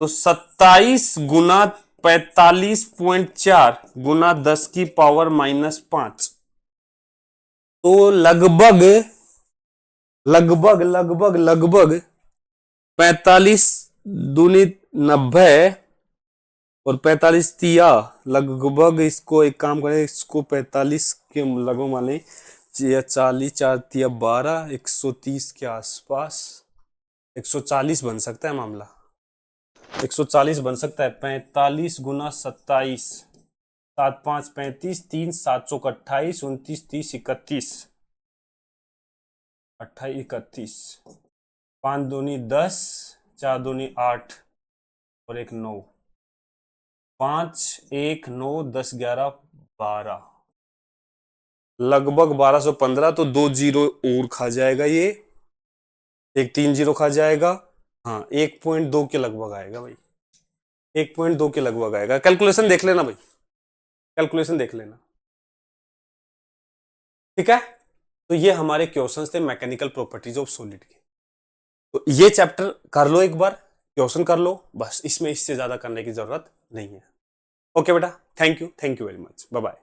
तो 27 गुना 45.4 गुना 10 की पावर -5, तो लगभग 45 दूनी 90 और 45 तिया लगभग, इसको एक काम करें, इसको 45 के लगभग मान लें, 40 4 तिया 12, 130 के आसपास, 140 बन सकता है मामला, 140 बन सकता है। 45 गुना 27, 7 5 35, 3 7 28, 29 30 31, 28 31, 5 दूनी 10, 4 दूनी 8 और 1 9, 5 1 9 10 11 12, लगभग 1215। तो 2 जीरो और खा जाएगा, ये एक 3 जीरो खा जाएगा। हाँ 1.2 के लगभग आएगा भाई, 1.2 के लगभग आएगा। कैलकुलेशन देख लेना भाई, कैलकुलेशन देख लेना, ठीक है। तो ये हमारे क्वेश्चंस थे मैकेनिकल प्रॉपर्टीज ऑफ सॉलिड के। तो ये चैप्टर कर लो एक बार, क्वेश्चन कर लो, बस इसमें इससे ज्यादा करने की जरूरत नहीं है। ओके बेटा, thank you very much, bye bye.